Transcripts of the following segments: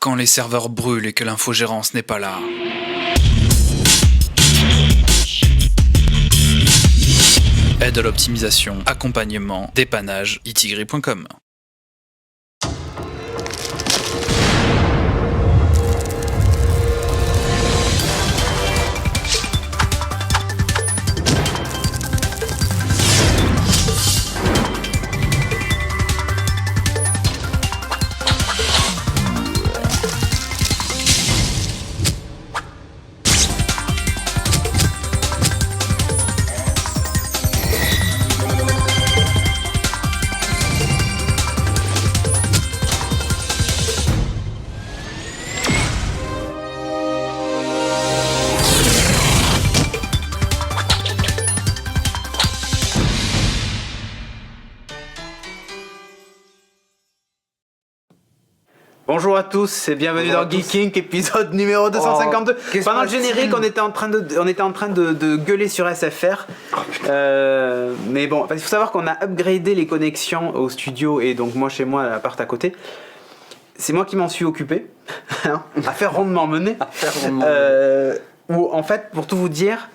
Quand les serveurs brûlent et que l'infogérance n'est pas là. Aide à l'optimisation, accompagnement, dépannage, itigri.com. Bonjour à tous et bienvenue dans Geeking, épisode numéro 252. Pendant le générique, on était en train de gueuler sur SFR. Mais bon, il faut savoir qu'on a upgradé les connexions au studio et donc moi chez moi, à l'appart à côté. C'est moi qui m'en suis occupé. Affaire rondement menée. Où en fait, pour tout vous dire,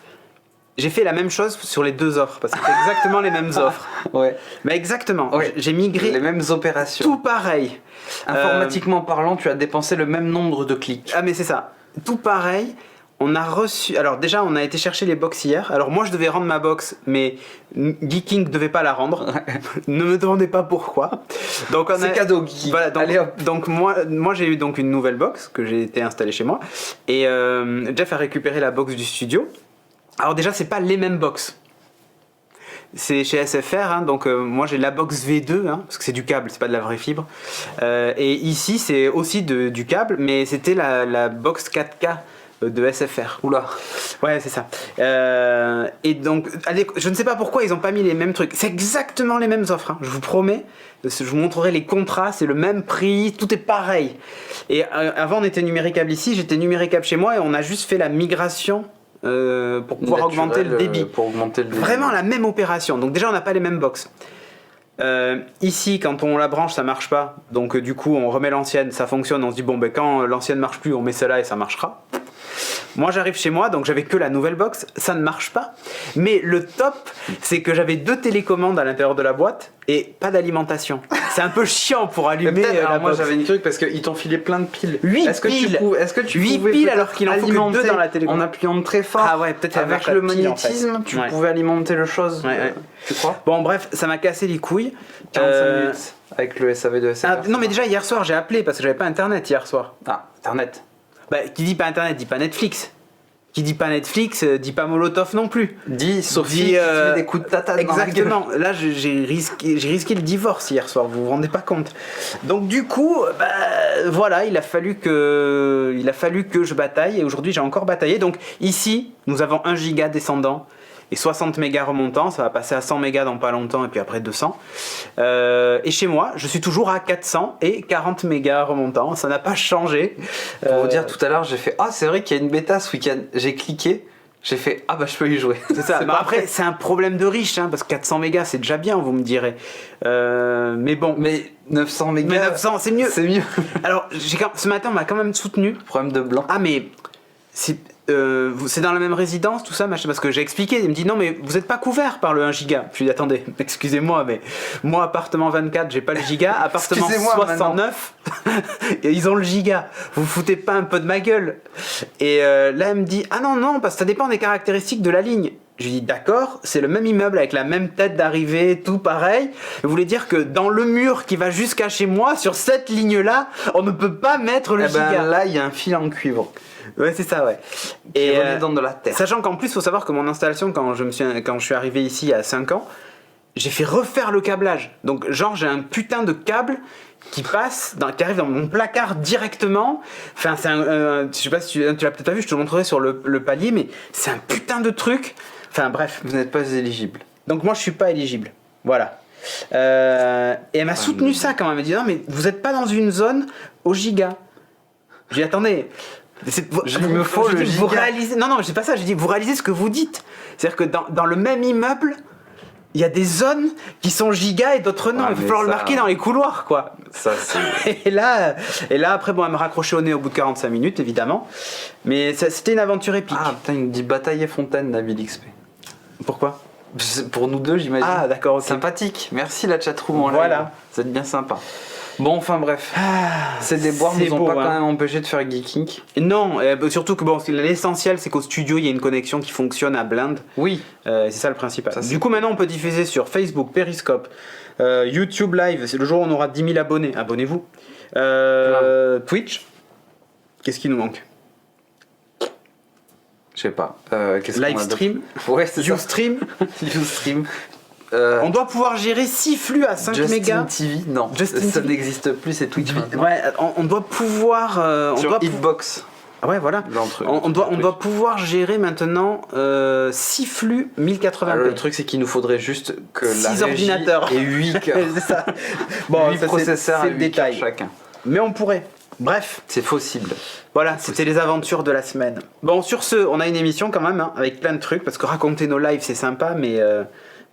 j'ai fait la même chose sur les deux offres parce que c'est exactement les mêmes offres. Ouais. Mais exactement. Ouais. J'ai migré les mêmes opérations. tout pareil. Informatiquement parlant, tu as dépensé le même nombre de clics. Ah mais c'est ça. Tout pareil. On a reçu. Alors déjà, on a été chercher les box hier. Alors moi, je devais rendre ma box, mais Geeking ne devait pas la rendre. Ne me demandez pas pourquoi. Donc c'est cadeau, Geeking. Voilà. Donc, allez hop. Donc moi, j'ai eu donc une nouvelle box que j'ai été installée chez moi. Et Jeff a récupéré la box du studio. Alors déjà, c'est pas les mêmes box. C'est chez SFR, hein, donc moi j'ai la box V2, hein, parce que c'est du câble, c'est pas de la vraie fibre. Et ici c'est aussi du câble, mais c'était la box 4K de SFR. Oula. Ouais, c'est ça. Et donc, allez, je ne sais pas pourquoi ils n'ont pas mis les mêmes trucs. C'est exactement les mêmes offres, hein, je vous promets. Je vous montrerai les contrats, c'est le même prix, tout est pareil. Et avant on était Numéricable ici, j'étais Numéricable chez moi et on a juste fait la migration. Pour pouvoir augmenter le débit. Vraiment la même opération. Donc déjà on n'a pas les mêmes box. Ici quand on la branche ça marche pas. Donc du coup on remet l'ancienne, ça fonctionne. On se dit bon ben quand l'ancienne marche plus on met celle-là et ça marchera. Moi j'arrive chez moi donc j'avais que la nouvelle box, ça ne marche pas. Mais le top c'est que j'avais 2 télécommandes à l'intérieur de la boîte et pas d'alimentation. C'est un peu chiant pour allumer la moi box. j'avais une truc parce qu'ils t'ont filé plein de piles. 8 est-ce que piles. Est-ce que tu 8 pouvais piles alors qu'il en faut que 2 dans la télécommande. En appuyant très fort. Ah ouais, peut-être avec le magnétisme, tu pouvais alimenter le chose. Ouais. Tu crois? Bon bref, ça m'a cassé les couilles. 45 minutes avec le SAV de SFR. Non mais déjà hier soir j'ai appelé parce que j'avais pas internet hier soir. Ah, internet. Bah qui dit pas internet dit pas Netflix. Qui dit pas Netflix dit pas Molotov non plus. Dit Sophie qui te met des coups de tata dans la gueule. Exactement. Là j'ai risqué le divorce hier soir, vous vous rendez pas compte. Donc du coup voilà, il a fallu que je bataille et aujourd'hui j'ai encore bataillé. Donc ici nous avons 1 giga descendant et 60 mégas remontant, ça va passer à 100 mégas dans pas longtemps et puis après 200. Et chez moi, je suis toujours à 400 et 40 mégas remontant, ça n'a pas changé. Pour vous dire, tout à l'heure, j'ai fait « Ah, c'est vrai qu'il y a une bêta ce week-end ». J'ai cliqué, j'ai fait « Ah bah je peux y jouer ». C'est ça, mais après c'est un problème de riche, hein, parce que 400 mégas c'est déjà bien, vous me direz. Mais bon. Mais 900 mégas, mais 900 c'est mieux. C'est mieux. Alors, ce matin on m'a quand même soutenu. Problème de blanc. Ah mais... c'est dans la même résidence tout ça machin, parce que j'ai expliqué, il me dit non mais vous êtes pas couvert par le 1 giga. Je lui dis attendez, excusez-moi mais moi appartement 24 j'ai pas le giga, appartement 69 ils ont le giga, vous foutez pas un peu de ma gueule. Et là elle me dit ah non parce que ça dépend des caractéristiques de la ligne. Je lui dis d'accord, c'est le même immeuble avec la même tête d'arrivée, tout pareil. Vous voulez dire que dans le mur qui va jusqu'à chez moi, sur cette ligne-là, on ne peut pas mettre le giga. Là, il y a un fil en cuivre. Ouais, c'est ça, ouais. Et dans de la terre. Sachant qu'en plus, il faut savoir que mon installation, quand je suis arrivé ici il y a 5 ans, j'ai fait refaire le câblage. Donc, genre, j'ai un putain de câble qui qui arrive dans mon placard directement. Enfin, c'est je sais pas si tu l'as peut-être pas vu, je te le montrerai sur le palier, mais c'est un putain de truc. Enfin, bref. Vous n'êtes pas éligible. Donc, moi, je suis pas éligible. Voilà. Et elle m'a soutenu ça quand même. Elle m'a dit non, mais vous n'êtes pas dans une zone au giga. J'ai dit attendez. Vous réalisez, non, c'est pas ça. J'ai dit, vous réalisez ce que vous dites. C'est-à-dire que dans le même immeuble, Il y a des zones qui sont giga et d'autres non. Ouais, Il va mais falloir le ça- marquer dans les couloirs, quoi. Ça, c'est. Et là, après, bon, elle me raccrochait au nez au bout de 45 minutes, évidemment. Mais c'était une aventure épique. Ah putain, il me dit Bataille et Fontaine, Nabil XP. Pourquoi? Pour nous deux, j'imagine. Ah, d'accord, ok. Sympathique. Merci la chatroom en live. Voilà. Vous êtes bien sympa. Bon, enfin bref. Ces déboires c'est nous ont beau, pas hein. quand même empêché de faire Geeking. Non, surtout que bon, l'essentiel, c'est qu'au studio, il y a une connexion qui fonctionne à blinde. Oui. C'est ça le principal. Ça, c'est- Du coup, maintenant, on peut diffuser sur Facebook, Periscope, YouTube Live. C'est le jour où on aura 10 000 abonnés. Abonnez-vous. Twitch. Qu'est-ce qui nous manque? Je sais pas. Qu'est-ce qu'on a Livestream. d'autre Ouais, c'est ça. Ustream. Ustream. On doit pouvoir gérer 6 flux à 5 Justin mégas. TV, non. Justin ça TV. n'existe plus, c'est Twitch maintenant. Ouais, on doit pouvoir. Sur Hitbox. Ouais, voilà. L'entre- On doit truc. pouvoir gérer maintenant 6 flux 1080p. Alors, le truc, c'est qu'il nous faudrait juste que la 6 régie ordinateurs. et 8 cœurs. C'est ça. Bon, 8 ça, processeurs c'est et le 8 cœurs détail. chacun. Mais on pourrait. Bref, C'est possible. voilà, c'était les aventures de la semaine. Bon, sur ce, on a une émission quand même, hein, avec plein de trucs, parce que raconter nos lives, c'est sympa, mais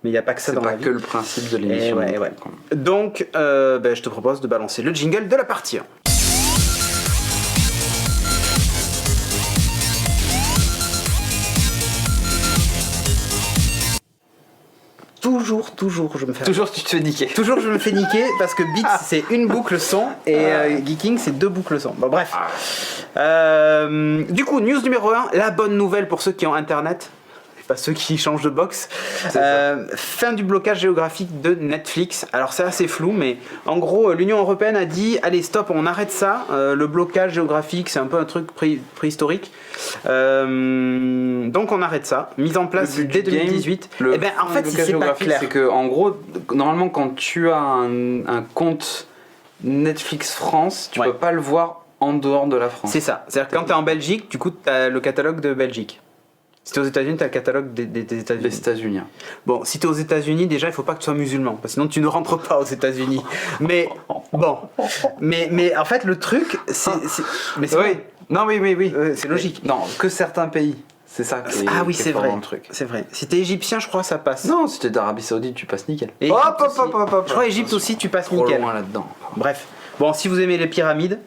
il n'y a pas que ça C'est dans pas la vie. que le principe de l'émission. ouais, ouais. Donc, je te propose de balancer le jingle de la partie 1. Toujours, je me fais. Toujours, tu te fais niquer. Toujours, je me fais niquer parce que Beats c'est une boucle son et Geeking c'est 2 boucles son. Bon, bref. Du coup, news numéro 1, la bonne nouvelle pour ceux qui ont internet. Pas ceux qui changent de box. Fin du blocage géographique de Netflix. Alors c'est assez flou, mais en gros l'Union Européenne a dit allez stop, on arrête ça. Le blocage géographique c'est un peu un truc préhistorique. Donc on arrête ça. Mise en place Le but dès du game, 2018. Le Et ben en fait blocage c'est pas géographique, clair. c'est que en gros, normalement, quand tu as un compte Netflix France, tu Ouais. peux pas le voir en dehors de la France. C'est ça. C'est-à-dire que quand t'es en Belgique, du coup t'as le catalogue de Belgique. Si t'es aux États-Unis, t'as le catalogue des États-Unis. Les États-Unis. Bon, si t'es aux États-Unis, déjà, il faut pas que tu sois musulman, parce que sinon tu ne rentres pas aux États-Unis. Mais bon, mais en fait, le truc, mais c'est Oui. vrai. Non, oui. C'est logique. Non, que certains pays. C'est ça qui est, Ah oui, qui est c'est fort vrai. dans le truc. C'est vrai. Si t'es égyptien, je crois que ça passe. Non, si t'es d'Arabie Saoudite, tu passes nickel. Et Égypte aussi. Je crois Égypte aussi, tu passes Trop nickel. loin là-dedans. Bref. Bon, si vous aimez les pyramides,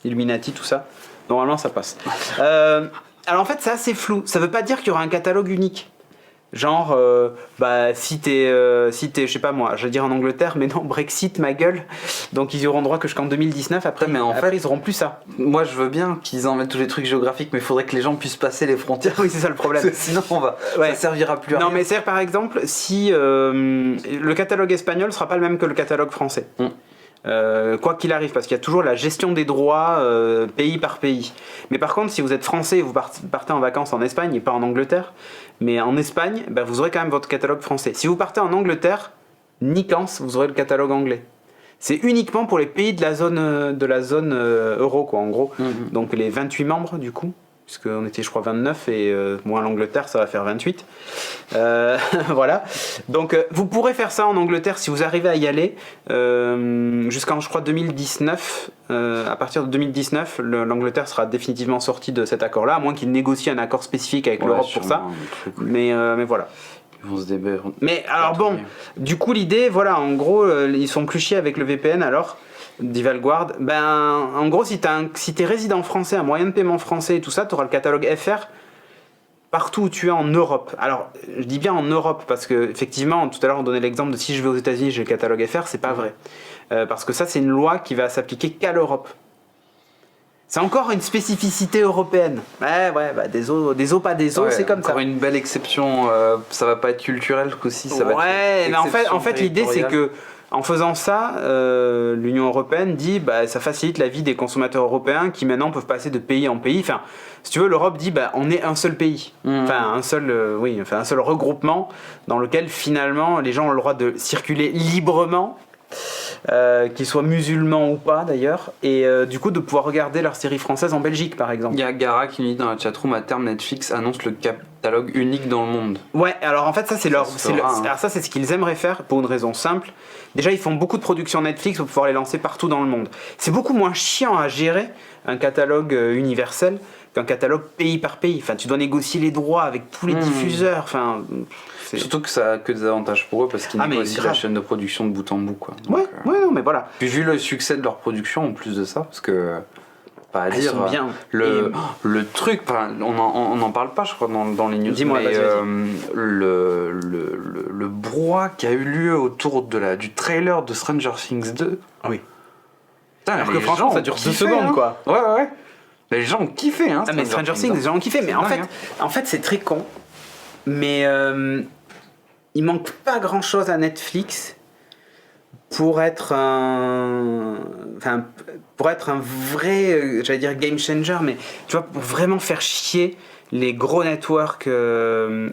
Illuminati, tout ça, normalement ça passe. Alors en fait, c'est assez flou. Ça veut pas dire qu'il y aura un catalogue unique. Genre, si t'es, je sais pas moi, j'allais dire en Angleterre, mais non, Brexit, ma gueule. Donc ils y auront droit que jusqu'en 2019. Après, Putain, mais en après fait- ils auront plus ça. Moi, je veux bien qu'ils enlèvent tous les trucs géographiques, mais il faudrait que les gens puissent passer les frontières. Oui, c'est ça le problème. Sinon, Ouais. ça servira plus à Non, rien. mais c'est par exemple si le catalogue espagnol sera pas le même que le catalogue français. Quoi qu'il arrive, parce qu'il y a toujours la gestion des droits pays par pays. Mais par contre, si vous êtes français et vous partez en vacances en Espagne et pas en Angleterre, mais en Espagne, bah, vous aurez quand même votre catalogue français. Si vous partez en Angleterre, Nicance, vous aurez le catalogue anglais. C'est uniquement pour les pays de la zone euro, quoi, en gros. Donc les 28 membres, du coup, puisqu'on était, je crois, 29, et moins l'Angleterre, ça va faire 28. Voilà. Donc vous pourrez faire ça en Angleterre si vous arrivez à y aller jusqu'en, je crois, 2019. À partir de 2019, l'Angleterre sera définitivement sortie de cet accord-là, à moins qu'ils négocient un accord spécifique avec l'Europe pour ça. Mais voilà. Ils vont se débattre. Mais alors bon, du coup l'idée, voilà, en gros, ils sont plus chiés avec le VPN alors, dit Valguard. Ben, en gros, si t'es résident français, un moyen de paiement français et tout ça, t'auras le catalogue FR partout où tu es en Europe. Alors, je dis bien en Europe parce que effectivement, tout à l'heure on donnait l'exemple de si je vais aux États-Unis, j'ai le catalogue FR, c'est pas vrai. Parce que ça, c'est une loi qui va s'appliquer qu'à l'Europe. C'est encore une spécificité européenne. Ouais, bah des os, pas des os, Ouais, c'est comme ça. encore une belle exception. Ça va pas être culturel aussi. Ça va être Ouais, mais en exception fait l'idée c'est territoriale. que en faisant ça, l'Union Européenne dit bah ça facilite la vie des consommateurs européens qui maintenant peuvent passer de pays en pays. Enfin, si tu veux, l'Europe dit bah on est un seul pays. Enfin un seul regroupement dans lequel finalement les gens ont le droit de circuler librement. Qu'ils soient musulmans ou pas d'ailleurs, et du coup de pouvoir regarder leurs séries françaises en Belgique par exemple. Il y a Gara qui nous dit dans la chatroom à terme Netflix annonce le catalogue unique dans le monde. Ouais, alors en fait ça c'est leur, se fera, hein. alors ça c'est ce qu'ils aimeraient faire pour une raison simple. Déjà ils font beaucoup de productions Netflix pour pouvoir les lancer partout dans le monde. C'est beaucoup moins chiant à gérer un catalogue universel qu'un catalogue pays par pays. Enfin, tu dois négocier les droits avec tous les diffuseurs. Enfin, surtout que ça a que des avantages pour eux parce qu'ils négocient la chaîne de production de bout en bout, quoi. Donc, ouais, non, mais voilà. Puis vu le succès de leur production, en plus de ça, parce que pas à Elles dire sont bien. le truc, on en parle pas, je crois, dans les news. Dis-moi, mais vas-y. le brouhaha qui a eu lieu autour du trailer de Stranger Things 2. Oui. Putain, Alors que les franchement, gens ça ont dure 2 kiffé, secondes, hein. quoi. Ouais. Les gens ont kiffé, hein. Ah, mais Stranger Things, les gens ont kiffé. Mais en fait, c'est très con. Mais il manque pas grand chose à Netflix pour être un vrai, j'allais dire game changer, mais tu vois, pour vraiment faire chier les gros networks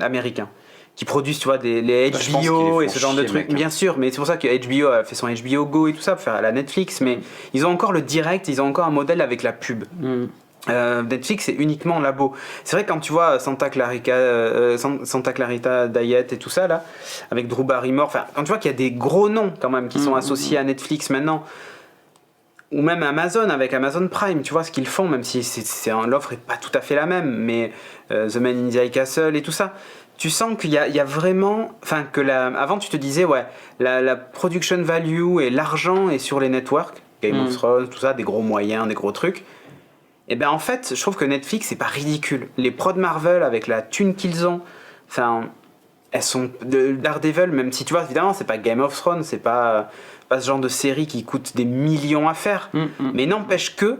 américains qui produisent, tu vois, les Bah, je pense HBO qu'ils et les ce font genre de chier, trucs. mec, hein. Bien sûr, mais c'est pour ça que HBO a fait son HBO Go et tout ça pour faire à la Netflix, mais ils ont encore le direct, ils ont encore un modèle avec la pub. Netflix c'est uniquement labo. C'est vrai quand tu vois Santa Clarita Diet et tout ça là, avec Drew Barrymore, enfin quand tu vois qu'il y a des gros noms quand même qui sont associés à Netflix maintenant, ou même Amazon avec Amazon Prime, tu vois ce qu'ils font, même si l'offre est pas tout à fait la même, mais The Man in the High Castle et tout ça, tu sens qu'il y a vraiment, enfin que avant tu te disais ouais la production value et l'argent est sur les networks, Game of Thrones, tout ça, des gros moyens, des gros trucs. Et ben en fait, je trouve que Netflix c'est pas ridicule. Les prods Marvel avec la thune qu'ils ont, enfin, elles sont Daredevil, même si tu vois évidemment c'est pas Game of Thrones, c'est pas ce genre de série qui coûte des millions à faire, mais n'empêche que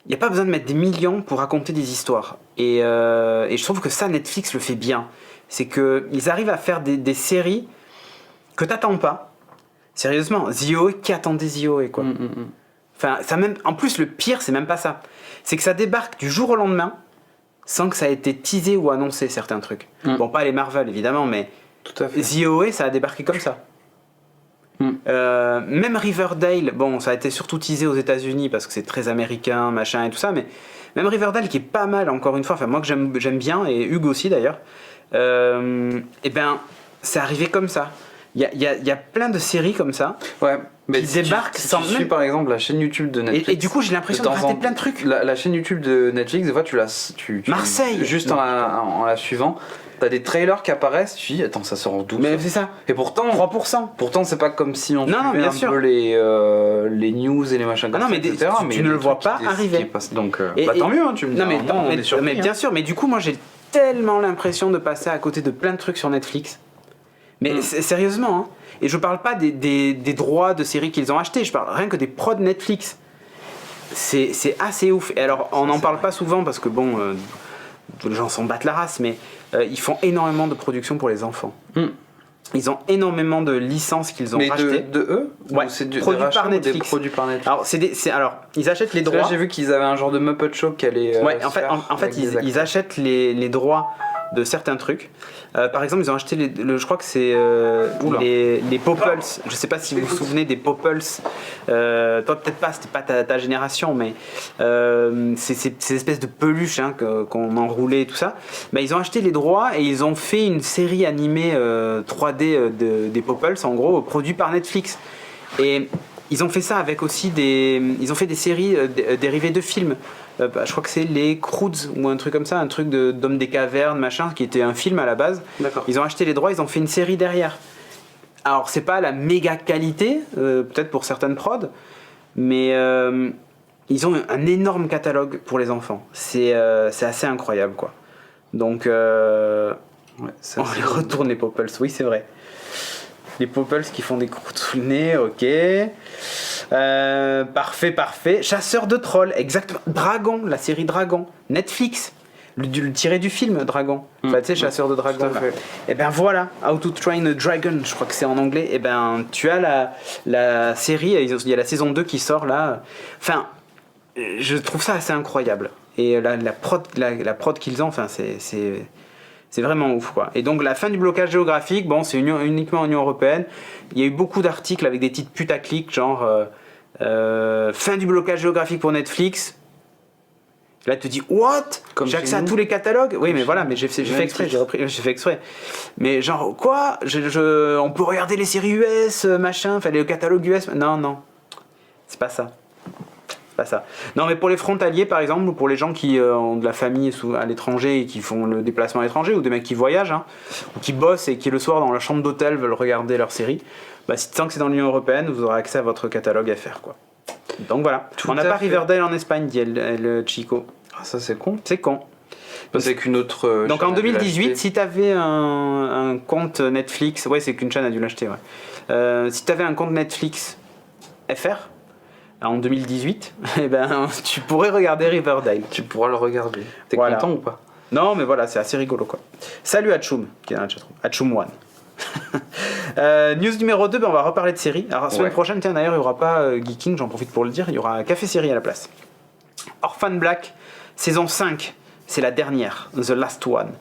il y a pas besoin de mettre des millions pour raconter des histoires. Et je trouve que ça Netflix le fait bien. C'est que ils arrivent à faire des séries que t'attends pas. Sérieusement, The OA, qui attendait The OA quoi. Enfin, ça même, en plus, le pire, c'est même pas ça. C'est que ça débarque du jour au lendemain sans que ça ait été teasé ou annoncé certains trucs. Bon, pas les Marvel évidemment, mais Tout à fait. The OA, ça a débarqué comme ça. Même Riverdale, bon, ça a été surtout teasé aux États-Unis parce que c'est très américain, machin et tout ça, mais même Riverdale qui est pas mal, encore une fois, enfin, moi que j'aime bien, et Hugues aussi d'ailleurs, et ben, c'est arrivé comme ça. Il y a plein de séries comme ça. Ouais, mais Qui débarquent si sans tu suis même- par exemple la chaîne YouTube de Netflix. Et du coup, j'ai l'impression de rater plein de trucs. La chaîne YouTube de Netflix, des fois tu Marseille. juste en la suivant, t'as des trailers qui apparaissent, tu dis attends ça sort en 12. Mais c'est ça, Et pourtant 3%. c'est pas comme si on Non, suivait bien un sûr. peu les news et les machins comme non, ça, mais etc. tu mais il y a ne des le vois trucs pas qui arriver. passent. Donc Et- tant mieux, hein, tu me dis. Non, mais, on est surpris, mais bien hein. sûr, mais du coup, moi j'ai tellement l'impression de passer à côté de plein de trucs sur Netflix. Mais sérieusement, hein. Et je parle pas des droits de séries qu'ils ont achetés, je parle rien que des prods Netflix. C'est assez ouf. Et alors, on n'en parle pas souvent parce que bon, les gens s'en battent la race, mais ils font énormément de productions pour les enfants. Ils ont énormément de licences qu'ils ont Mais rachetées. de eux Ouais, ou c'est des produits rachats par ou des Netflix. produits par Netflix. Alors, ils achètent les Parce que droits. là j'ai vu qu'ils avaient un genre de Muppet Show qui allait. Ouais, se en fait, faire en fait avec des ils acteurs. achètent les droits de certains trucs. Par exemple, ils ont acheté je crois que c'est les Popples. Je sais pas si vous vous souvenez des Popples. Toi, peut-être pas, c'était pas ta génération, mais ces espèces de peluches hein, qu'on enroulait et tout ça. Bah, ils ont acheté les droits et ils ont fait une série animée 3D des Popples, en gros, produit par Netflix. Et ils ont fait ça avec aussi ils ont fait des séries dérivées de films. Je crois que c'est les Croods ou un truc comme ça, un truc d'Homme des cavernes, machin, qui était un film à la base. D'accord. Ils ont acheté les droits, ils ont fait une série derrière. Alors c'est pas la méga qualité, peut-être pour certaines prods, mais ils ont un énorme catalogue pour les enfants. C'est assez incroyable quoi. Donc Ouais, ça, on c'est- les retourne les Popples, oui c'est vrai. Les Popples qui font des croûtes sous le nez, ok. Parfait. Chasseur de trolls, exactement. Dragon, la série Dragon. Netflix, le tiré du film Dragon. Enfin, tu sais, Chasseur de Dragon. tout à fait. Et ben voilà, How to Train a Dragon, je crois que c'est en anglais. Et ben tu as la série, il y a la saison 2 qui sort là. Enfin, je trouve ça assez incroyable. Et la prod qu'ils ont, enfin, c'est vraiment ouf quoi. Et donc la fin du blocage géographique, bon c'est uniquement Union Européenne. Il y a eu beaucoup d'articles avec des titres putaclic genre fin du blocage géographique pour Netflix. Là tu te dis what? Comme J'ai chez accès à nous. tous les catalogues. Oui mais voilà, mais j'ai fait Même exprès, titre. j'ai fait exprès. Mais genre quoi? On peut regarder les séries US machin, enfin les catalogues US. Non, c'est pas ça. pas ça. Non, mais pour les frontaliers, par exemple, ou pour les gens qui ont de la famille à l'étranger et qui font le déplacement à l'étranger, ou des mecs qui voyagent, hein, ou qui bossent et qui le soir dans leur chambre d'hôtel veulent regarder leur série, bah, tant que c'est dans l'Union Européenne, vous aurez accès à votre catalogue FR, quoi. Donc voilà. Tout On n'a à pas fait. Riverdale en Espagne, dit El Chico. Ah, ça c'est con. C'est con. C'est qu'une autre. Donc en chaîne a dû 2018, l'acheter. si t'avais un compte Netflix, ouais, c'est qu'une chaîne a dû l'acheter, ouais. Si t'avais un compte Netflix FR en 2018, eh ben, tu pourrais regarder Riverdale. Tu pourras le regarder. T'es Voilà. content ou pas? Non, mais voilà, c'est assez rigolo, quoi. Salut Hachoum, qui est dans la chatroom. Hachoum One. News numéro 2, ben on va reparler de séries. Alors, semaine Ouais. prochaine, tiens, d'ailleurs, il n'y aura pas Geeking, j'en profite pour le dire, il y aura Café Série à la place. Orphan Black, saison 5, c'est la dernière, The Last One.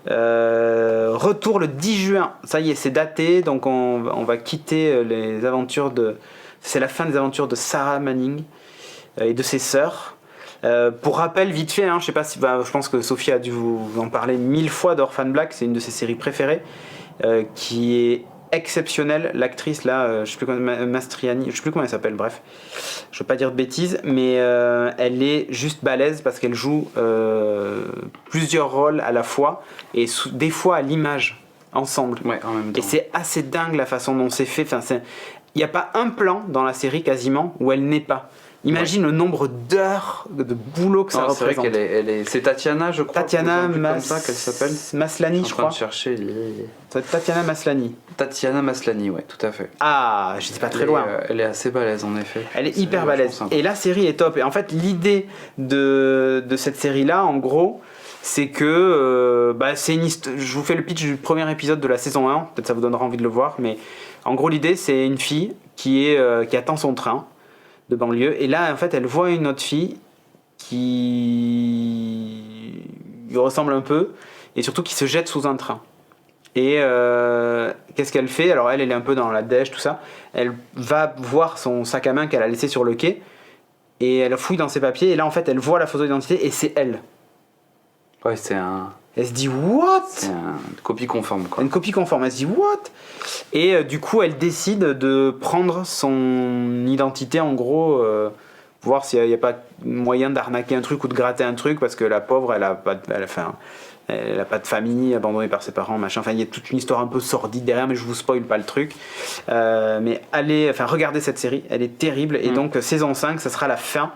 Retour le 10 juin, ça y est, c'est daté, donc on va quitter les aventures de... C'est la fin des aventures de Sarah Manning et de ses sœurs. Pour rappel, vite fait, hein, je sais pas si, je pense que Sophie a dû vous en parler 1000 fois d'Orphan Black, c'est une de ses séries préférées, qui est exceptionnelle. L'actrice là, je sais plus comment, Mastriani, je sais plus comment elle s'appelle, bref, je veux pas dire de bêtises, mais elle est juste balèze parce qu'elle joue plusieurs rôles à la fois et des fois à l'image ensemble. Ouais, en même temps. Et c'est assez dingue la façon dont c'est fait. Enfin, il n'y a pas un plan dans la série quasiment où elle n'est pas. Imagine le nombre d'heures de boulot que ça Non, c'est vrai représente. qu'elle est. C'est Tatiana, je crois. Tatiana ou un truc comme ça qu'elle s'appelle. Maslany, je Je crois. de chercher. Ça doit être Tatiana Maslany. Tatiana Maslany, ouais, tout à fait. Ah, j'étais pas très Elle loin. elle est assez balèze en effet. Elle est C'est hyper vachement balèze. sympa. Et la série est top. Et en fait, l'idée de cette série-là, en gros, c'est que c'est une je vous fais le pitch du premier épisode de la saison 1. Peut-être ça vous donnera envie de le voir. Mais en gros, l'idée, c'est une fille qui attend son train de banlieue. Et là, en fait, elle voit une autre fille qui lui ressemble un peu. Et surtout qui se jette sous un train. Et qu'est-ce qu'elle fait? Alors elle est un peu dans la dèche, tout ça. Elle va voir son sac à main qu'elle a laissé sur le quai. Et elle fouille dans ses papiers. Et là, en fait, elle voit la photo d'identité. Et c'est elle. Ouais, c'est Elle se dit, what? une copie conforme quoi. Une copie conforme. Elle se dit, what? Et du coup, elle décide de prendre son identité, en gros, voir s'il n'y a pas moyen d'arnaquer un truc ou de gratter un truc. Parce que la pauvre, elle a pas de famille, abandonnée par ses parents, machin. Enfin, il y a toute une histoire un peu sordide derrière, mais je vous spoil pas le truc. Mais regardez cette série, elle est terrible. Et donc, saison 5, ça sera la fin.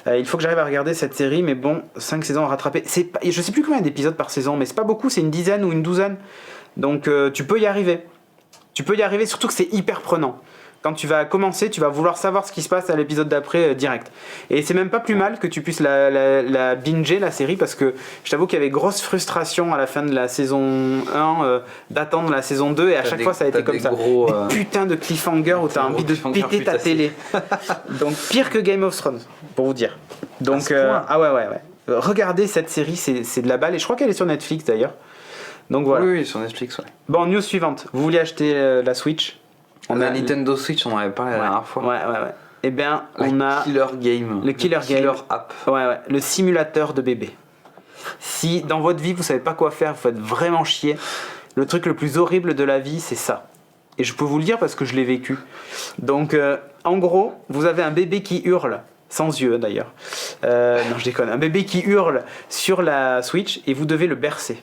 Il faut que j'arrive à regarder cette série, mais bon, 5 saisons à rattraper. Je sais plus combien d'épisodes par saison, mais c'est pas beaucoup, c'est une dizaine ou une douzaine. Donc, tu peux y arriver. Tu peux y arriver, surtout que c'est hyper prenant. Quand tu vas commencer, tu vas vouloir savoir ce qui se passe à l'épisode d'après direct. Et c'est même pas plus mal que tu puisses la binger, la série, parce que je t'avoue qu'il y avait grosse frustration à la fin de la saison 1 d'attendre la saison 2, et à chaque fois ça a été comme ça. Gros, Des putains de cliffhanger où t'as gros envie de cliffhanger péter ta putassiers. télé. Donc pire que Game of Thrones, pour vous dire. Donc, ce point. ouais. Regardez cette série, c'est de la balle, et je crois qu'elle est sur Netflix d'ailleurs. Donc voilà. Oui, sur Netflix, ouais. Bon, news suivante. Vous vouliez acheter la Switch? On a Nintendo Switch, on en avait parlé la dernière fois. Ouais. Eh bien, on a Killer Game. le Killer Game. App. Ouais, le simulateur de bébé. Si dans votre vie vous savez pas quoi faire, vous faites vraiment chier, le truc le plus horrible de la vie, c'est ça. Et je peux vous le dire parce que je l'ai vécu. Donc, en gros, vous avez un bébé qui hurle, sans yeux d'ailleurs. Non, je déconne. Un bébé qui hurle sur la Switch et vous devez le bercer.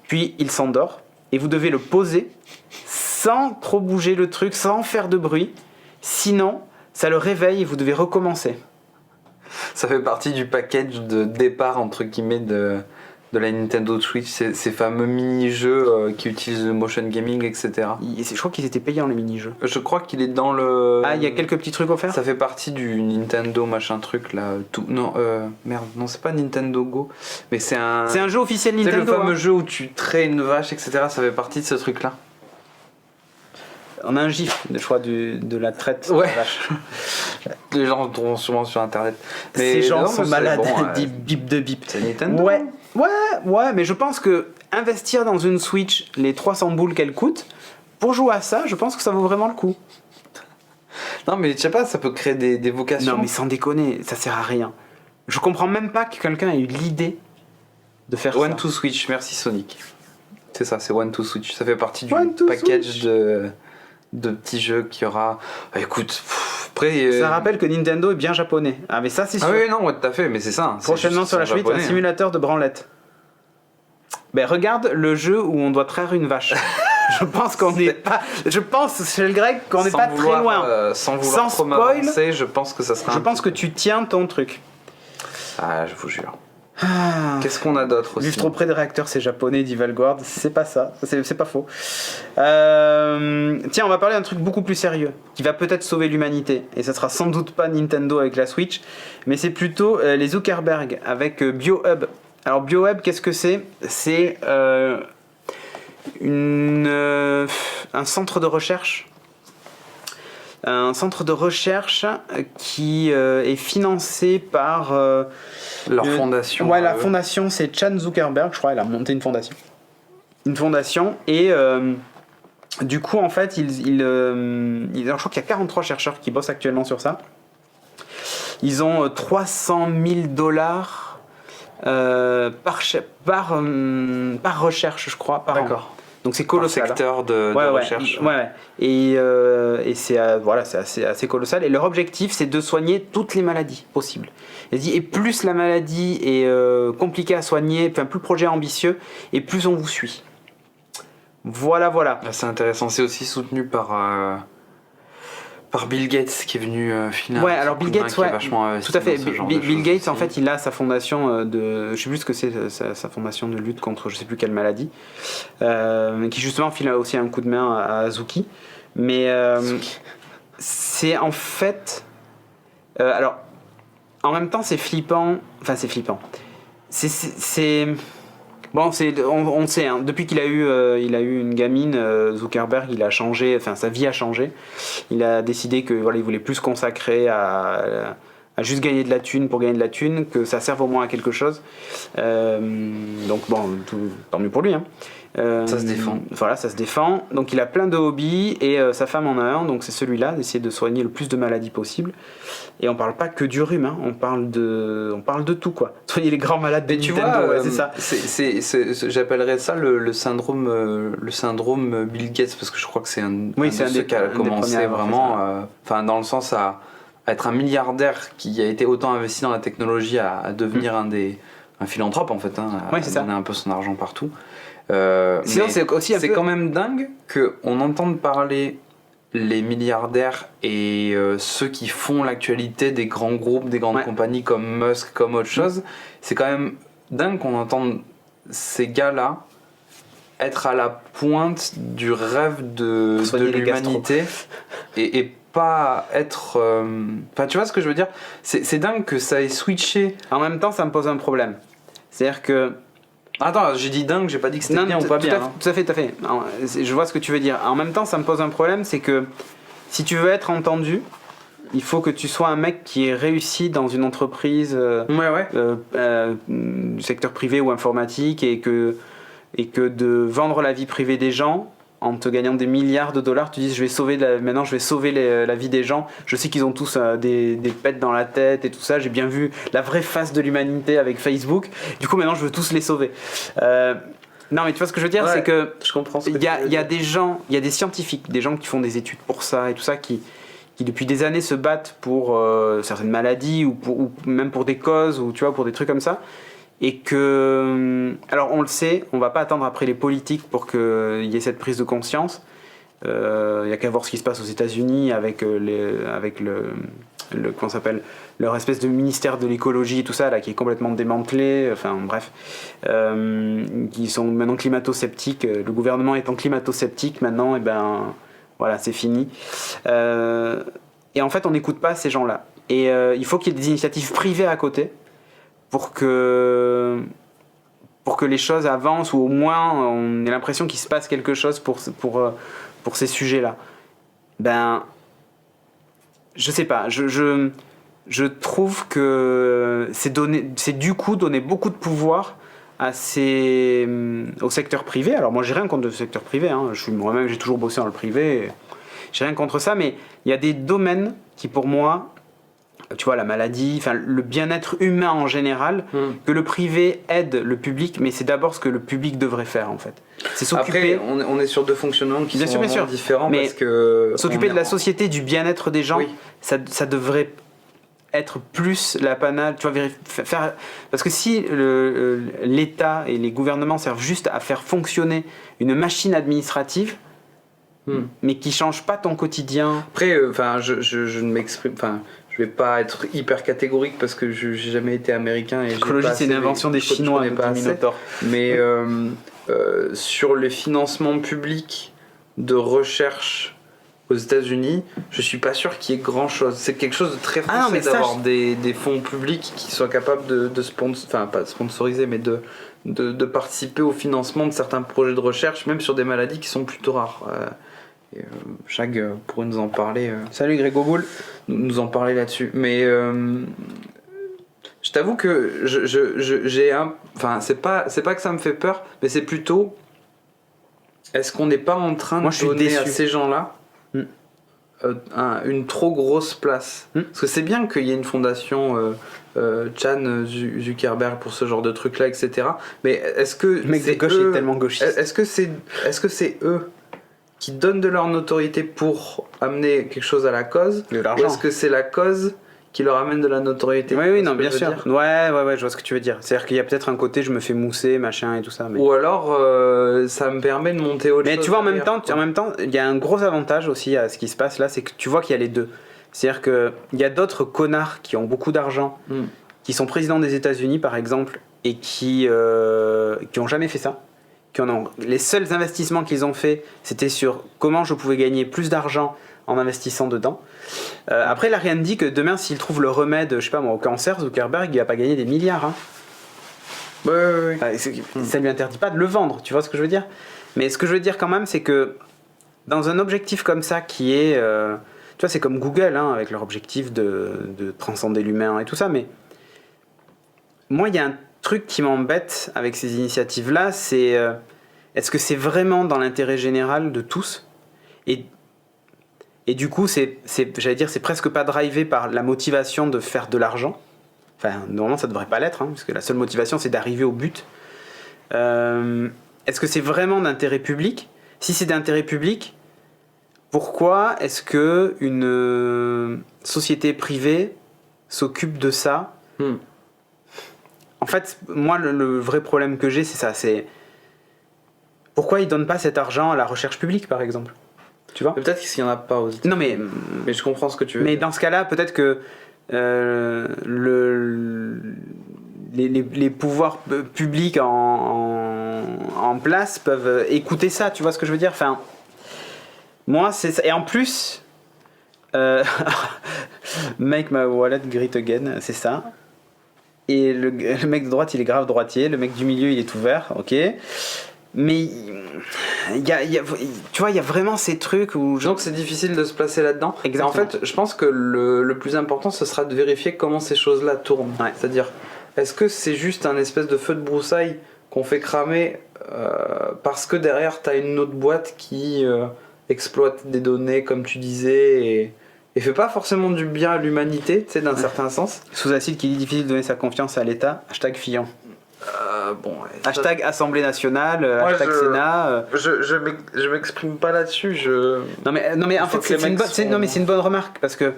Puis il s'endort et vous devez le poser sans trop bouger le truc, sans faire de bruit. Sinon, ça le réveille et vous devez recommencer. Ça fait partie du package de départ entre guillemets de la Nintendo Switch, ces fameux mini-jeux qui utilisent le motion gaming, etc. Je crois qu'ils étaient payants les mini-jeux. Je crois qu'il est dans le... Ah, il y a quelques petits trucs offerts. Ça fait partie du Nintendo machin truc là. Non, merde, non, c'est pas Nintendo Go, mais c'est un... C'est un jeu officiel C'est Nintendo. le fameux hein. jeu où tu traites une vache, etc. Ça fait partie de ce truc là. On a un gif, je crois, de la traite. Ouais. de la vache. Les gens trouveront sûrement sur internet. Ces gens non, sont mais c'est malades. bon, Dit bip de bip. c'est Nintendo. Ouais, mais je pense que investir dans une Switch les 300 boules qu'elle coûte, pour jouer à ça, je pense que ça vaut vraiment le coup. Non, mais je sais pas, ça peut créer des vocations. Non, mais sans déconner, ça sert à rien. Je comprends même pas que quelqu'un ait eu l'idée de faire One ça. to Switch, merci Sonic. C'est ça, c'est One to Switch. Ça fait partie du One to package Switch. de de petits jeux qu'il y aura. Écoute, après. Ça rappelle que Nintendo est bien japonais. Ah, mais ça, c'est sûr. Ah oui, non, ouais, tout à fait, mais c'est ça. Prochainement sur la Switch, un simulateur de branlette. Ben regarde le jeu où on doit traire une vache. Je pense qu'on n'est pas. Je pense chez le grec qu'on n'est pas très loin. Sans vouloir Sans trop spoil, m'avancer, je pense que ça sera. Je pense que tu tiens ton truc. Ah, je vous jure. Ah. Qu'est-ce qu'on a d'autre aussi? Vivre trop près des réacteurs, c'est japonais, dit Valguard. C'est pas ça, c'est pas faux. Tiens, on va parler d'un truc beaucoup plus sérieux qui va peut-être sauver l'humanité. Et ça sera sans doute pas Nintendo avec la Switch, mais c'est plutôt les Zuckerberg avec BioHub. Alors BioHub, qu'est-ce que c'est? C'est un centre de recherche. Un centre de recherche qui est financé par leur fondation. Ouais, la fondation, c'est Chan Zuckerberg, je crois, elle a monté une fondation. Une fondation, et du coup, en fait, alors, je crois qu'il y a 43 chercheurs qui bossent actuellement sur ça. Ils ont 300 000 $ par recherche, je crois, par an. Donc c'est colossal. Par secteur de recherche. Ouais. Et c'est voilà, c'est assez colossal. Et leur objectif, c'est de soigner toutes les maladies possibles. Et plus la maladie est compliquée à soigner, enfin plus le projet est ambitieux, et plus on vous suit. Voilà. C'est intéressant. C'est aussi soutenu par Bill Gates qui est venu filer. Ouais, alors Bill Gates, ouais, tout à fait. Bill Gates, en fait, il a sa fondation de, je sais plus ce que c'est, sa fondation de lutte contre je sais plus quelle maladie, qui justement file aussi un coup de main à Zuki. Mais c'est en fait, alors, en même temps, c'est flippant. Enfin, c'est flippant. Bon, on sait, hein, depuis qu'il a eu une gamine, Zuckerberg, il a changé, enfin sa vie a changé. Il a décidé que voilà, il voulait plus se consacrer à juste gagner de la thune pour gagner de la thune, que ça serve au moins à quelque chose. Donc bon, tant mieux pour lui. Hein. Ça se défend. Voilà, ça se défend. Donc il a plein de hobbies et sa femme en a un, donc c'est celui-là, d'essayer de soigner le plus de maladies possible. Et on parle pas que du rhume, hein. On parle de tout, quoi. Soigner les grands malades de Nintendo, ouais, c'est ça. J'appellerais ça le syndrome Bill Gates, parce que je crois que c'est un de ceux qui a commencé vraiment, dans le sens à être un milliardaire qui a été autant investi dans la technologie à devenir un philanthrope en fait, hein, à donner un peu son argent partout. Sinon, c'est quand même dingue qu'on entende parler les milliardaires et ceux qui font l'actualité des grands groupes, des grandes compagnies comme Musk, comme autre chose. C'est quand même dingue qu'on entende ces gars-là être à la pointe du rêve de l'humanité et pas être... Enfin, tu vois ce que je veux dire? C'est dingue que ça ait switché. En même temps, ça me pose un problème. C'est-à-dire que... Attends, j'ai dit dingue, j'ai pas dit que c'était bien ou pas bien. Tout à fait. Je vois ce que tu veux dire. En même temps, ça me pose un problème, c'est que si tu veux être entendu, il faut que tu sois un mec qui ait réussi dans une entreprise du secteur privé ou informatique, et que de vendre la vie privée des gens en te gagnant des milliards de dollars, tu dis maintenant je vais sauver la vie des gens. Je sais qu'ils ont tous des pets dans la tête et tout ça, j'ai bien vu la vraie face de l'humanité avec Facebook, du coup maintenant je veux tous les sauver. Non mais tu vois ce que je veux dire, c'est que je comprends ce que il y a des gens, il y a des scientifiques, des gens qui font des études pour ça et tout ça, qui depuis des années se battent pour certaines maladies ou même pour des causes, ou tu vois, pour des trucs comme ça. Et que, alors on le sait, on va pas attendre après les politiques pour qu'il y ait cette prise de conscience. Il y a qu'à voir ce qui se passe aux États-Unis avec comment s'appelle, leur espèce de ministère de l'écologie et tout ça là, qui est complètement démantelé. Enfin bref, qui sont maintenant climato-sceptiques. Le gouvernement étant climato-sceptique maintenant, et ben voilà, c'est fini. Et en fait, on n'écoute pas ces gens-là. Et il faut qu'il y ait des initiatives privées à côté, pour que les choses avancent, ou au moins on ait l'impression qu'il se passe quelque chose pour ces sujets-là. Ben, je sais pas, je trouve que c'est du coup donner beaucoup de pouvoir au secteur privé. Alors moi j'ai rien contre le secteur privé, hein. Moi-même j'ai toujours bossé dans le privé, j'ai rien contre ça, mais il y a des domaines qui pour moi tu vois, la maladie, enfin le bien-être humain en général, que le privé aide le public, mais c'est d'abord ce que le public devrait faire en fait. C'est s'occuper. Après, on est sur deux fonctionnements qui Bien sont sûr, vraiment différents, mais parce que s'occuper on de est la société, du bien-être des gens, Oui. ça devrait être plus l'apanage, tu vois, faire, parce que si l'État et les gouvernements servent juste à faire fonctionner une machine administrative, mais qui change pas ton quotidien. Après, enfin, je ne m'exprime, enfin, je vais pas être hyper catégorique parce que je j'ai jamais été américain et L'écologie, c'est une invention des Chinois, pas assez. Minotaur. Mais sur les financements publics de recherche aux États-Unis, je suis pas sûr qu'il y ait grand chose. C'est quelque chose de très Ah non, français mais ça, d'avoir des fonds publics qui soient capables de enfin pas de sponsoriser, mais de participer au financement de certains projets de recherche, même sur des maladies qui sont plutôt rares. Chag pourrait nous en parler. Salut Grégo Boule. Nous en parler là-dessus. Mais je t'avoue que j'ai un. Enfin, c'est pas que ça me fait peur, mais c'est plutôt. Est-ce qu'on n'est pas en train de donner à ces gens-là une trop grosse place? Parce que c'est bien qu'il y ait une fondation Chan Zuckerberg pour ce genre de trucs-là, etc. Mais est-ce que. Le mec de gauche est tellement gauchiste. Est-ce que c'est eux qui donnent de leur notoriété pour amener quelque chose à la cause, de l'argent. ou est-ce que c'est la cause qui leur amène de la notoriété? Oui, non, bien sûr. Ouais, je vois ce que tu veux dire. C'est-à-dire qu'il y a peut-être un côté, je me fais mousser, machin et tout ça. Mais... Ou alors, ça me permet de monter autre chose. Mais tu vois, en même derrière, temps, il y a un gros avantage aussi à ce qui se passe là, c'est que tu vois qu'il y a les deux. C'est-à-dire qu'il y a d'autres connards qui ont beaucoup d'argent, qui sont présidents des États-Unis par exemple, et qui ont jamais fait ça. Les seuls investissements qu'ils ont fait, c'était sur comment je pouvais gagner plus d'argent en investissant dedans. Après, il n'a rien dit que demain, s'il trouve le remède, je sais pas moi, au cancer, Zuckerberg, il va pas gagner des milliards. Hein. Ouais. Ça lui interdit pas de le vendre, tu vois ce que je veux dire? Mais ce que je veux dire quand même, c'est que dans un objectif comme ça qui est... tu vois, c'est comme Google, hein, avec leur objectif de transcender l'humain et tout ça, mais moi, il y a un truc qui m'embête avec ces initiatives-là, c'est est-ce que c'est vraiment dans l'intérêt général de tous? Et du coup, j'allais dire, c'est presque pas drivé par la motivation de faire de l'argent. Enfin, normalement, ça devrait pas l'être, hein, parce que la seule motivation, c'est d'arriver au but. Est-ce que c'est vraiment d'intérêt public? Si c'est d'intérêt public, pourquoi est-ce que une société privée s'occupe de ça? En fait, moi, le vrai problème que j'ai, c'est ça. C'est pourquoi ils donnent pas cet argent à la recherche publique, par exemple? Tu vois? Peut-être qu'il n'y en a pas aux États-Unis. Non, mais je comprends ce que tu veux mais dire. dans ce cas-là, peut-être que les pouvoirs publics en place peuvent écouter ça. Tu vois ce que je veux dire? Enfin, moi, c'est ça. Et en plus, make my wallet great again, c'est ça. Et le mec de droite, il est grave droitier. Le mec du milieu, il est ouvert, ok. Mais tu vois, il y a vraiment ces trucs où... Donc c'est difficile de se placer là-dedans. Exactement. En fait, je pense que le plus important, ce sera de vérifier comment ces choses-là tournent. Ouais. C'est-à-dire, est-ce que c'est juste un espèce de feu de broussaille qu'on fait cramer parce que derrière, tu as une autre boîte qui exploite des données, comme tu disais, et fait pas forcément du bien à l'humanité, tu sais, d'un certain sens. Sous acide qui dit difficile de donner sa confiance à l'État, hashtag Fillon. Hashtag Assemblée nationale, hashtag Sénat. Je m'exprime pas là-dessus. Non mais en fait c'est une bonne remarque parce que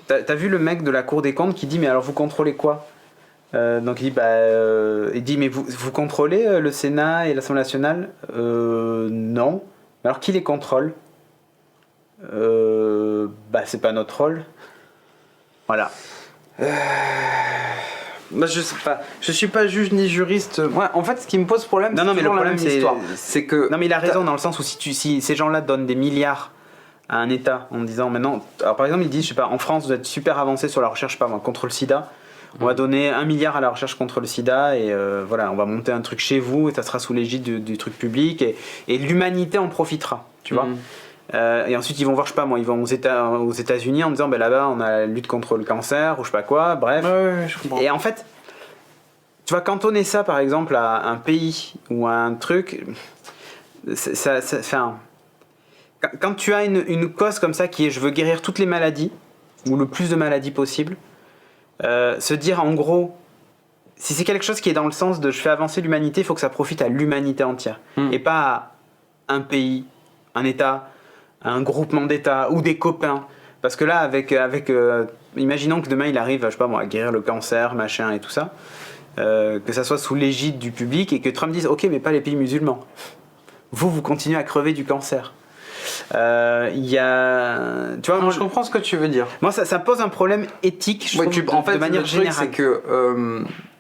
t'as vu le mec de la Cour des comptes qui dit mais alors vous contrôlez quoi? Donc il dit mais vous contrôlez le Sénat et l'Assemblée nationale? Non. Alors qui les contrôle? C'est pas notre rôle. Voilà. Je sais pas, je suis pas juge ni juriste. Moi, en fait, ce qui me pose problème, mais le problème c'est que. Non, mais il a raison dans le sens où si ces gens-là donnent des milliards à un État en disant maintenant, alors par exemple, ils disent, je sais pas, en France, vous êtes super avancé sur la recherche, je sais pas, contre le SIDA. On va donner 1 milliard à la recherche contre le sida et voilà, on va monter un truc chez vous et ça sera sous l'égide du truc public et l'humanité en profitera, tu vois. Et ensuite ils vont voir, je sais pas moi, ils vont aux États-Unis en disant là-bas on a la lutte contre le cancer ou je sais pas quoi, bref. Ouais, je comprends. Et en fait, tu vas cantonner ça par exemple à un pays ou à un truc, quand tu as une cause comme ça qui est je veux guérir toutes les maladies ou le plus de maladies possible, se dire en gros, si c'est quelque chose qui est dans le sens de je fais avancer l'humanité, il faut que ça profite à l'humanité entière. Et pas à un pays, un État, un groupement d'États ou des copains. Parce que là, imaginons que demain il arrive, je sais pas moi, à guérir le cancer, machin et tout ça, que ça soit sous l'égide du public et que Trump dise ok, mais pas les pays musulmans. Vous continuez à crever du cancer. Tu vois, moi, je comprends ce que tu veux dire. Moi, ça pose un problème éthique, je trouve, de manière générale. C'est que,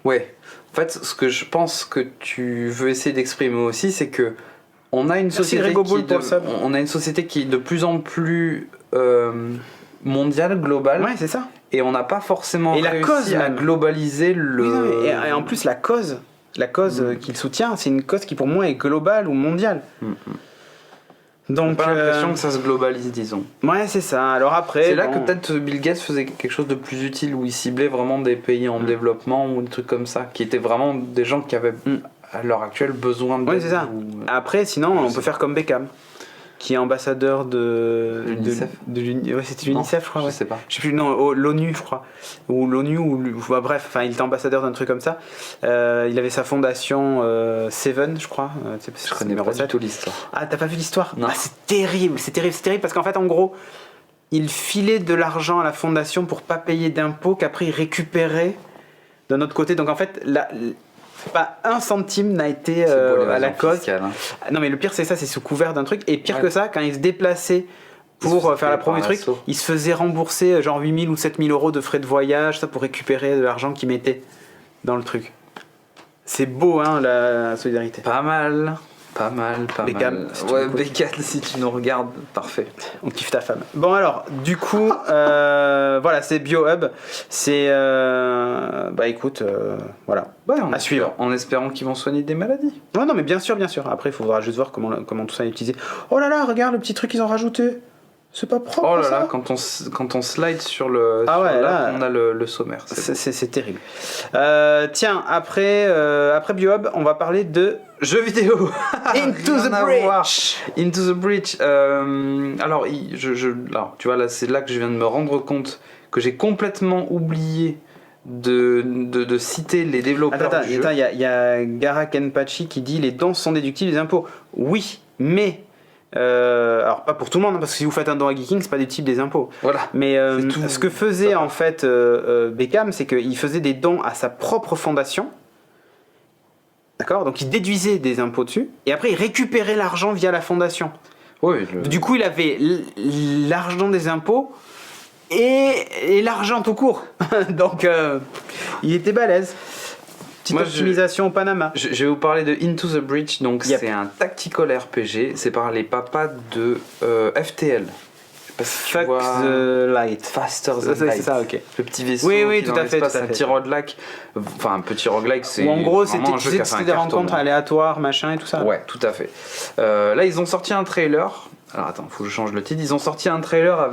en fait, ce que je pense que tu veux essayer d'exprimer aussi, c'est que on a une société qui est de plus en plus mondiale, globale. Ouais, c'est ça. Et on n'a pas forcément réussi à globaliser le. Oui, et en plus, la cause qu'il soutient, c'est une cause qui pour moi est globale ou mondiale. Donc, j'ai pas l'impression que ça se globalise, disons. Ouais, c'est ça. Alors après, c'est là que peut-être Bill Gates faisait quelque chose de plus utile, où il ciblait vraiment des pays en développement ou des trucs comme ça, qui étaient vraiment des gens qui avaient à l'heure actuelle besoin de. Ouais, c'est ça. Après, sinon, on peut faire comme Beckham, qui est ambassadeur de l'UNICEF. Ouais, c'était l'UNICEF, je crois. Je Ouais. sais pas. Je sais plus, non, l'ONU, je crois. Ou l'ONU, bref, enfin, il était ambassadeur d'un truc comme ça. Il avait sa fondation Seven, je crois. Je connais pas du tout l'histoire. Ah, t'as pas vu l'histoire? Non. Ah, c'est terrible, parce qu'en fait, en gros, il filait de l'argent à la fondation pour pas payer d'impôts qu'après il récupérait d'un autre côté. Donc en fait, pas un centime n'a été à la cause. Fiscale, hein. Non, mais le pire, c'est ça, c'est sous couvert d'un truc. Et pire que ça, quand il se déplaçait pour faire la promo du truc, il se faisait rembourser genre 8 000 ou 7 000 euros de frais de voyage, ça pour récupérer de l'argent qu'il mettait dans le truc. C'est beau, hein, la solidarité. Pas mal. Beckham, si tu ouais, m'écoutes. Beckham, si tu nous regardes, parfait. On kiffe ta femme. Bon alors, du coup, voilà, c'est BioHub. C'est, bah écoute, voilà. Ouais, à suivre. En espérant qu'ils vont soigner des maladies. Ouais, non, mais bien sûr. Après, il faudra juste voir comment tout ça est utilisé. Oh là là, regarde le petit truc qu'ils ont rajouté. C'est pas propre. Oh là ça. là, quand on slide sur le. Ah ouais, là, là, on a le sommaire. C'est terrible. Tiens, après BioHub, on va parler de jeux vidéo. Into the Breach. Into the Breach. Alors, tu vois, là, c'est là que je viens de me rendre compte que j'ai complètement oublié de citer les développeurs Attends, du jeu. il y a Gara Kenpachi qui dit les dons sont déductibles des impôts. Oui, mais alors pas pour tout le monde, hein, parce que si vous faites un don à Geeking, c'est pas déductible des impôts. Voilà. Mais ce que faisait en fait Beckham, c'est qu'il faisait des dons à sa propre fondation. D'accord. Donc il déduisait des impôts dessus, et après il récupérait l'argent via la fondation. Oui. Du coup, il avait l'argent des impôts et l'argent tout court. Donc il était balèze. Petite optimisation au Panama. Je vais vous parler de Into the Breach. Donc c'est un tactical RPG. C'est par les papas de FTL. Fuck the light. Faster than light. C'est ça, ok. Le petit vaisseau. Oui, tout à fait. Un petit roguelike. Enfin, un petit roguelike, c'est. Ou en gros, c'était des rencontres aléatoires, machin et tout ça. Ouais, tout à fait. Là, ils ont sorti un trailer. Alors attends, faut que je change le titre. Ils ont sorti un trailer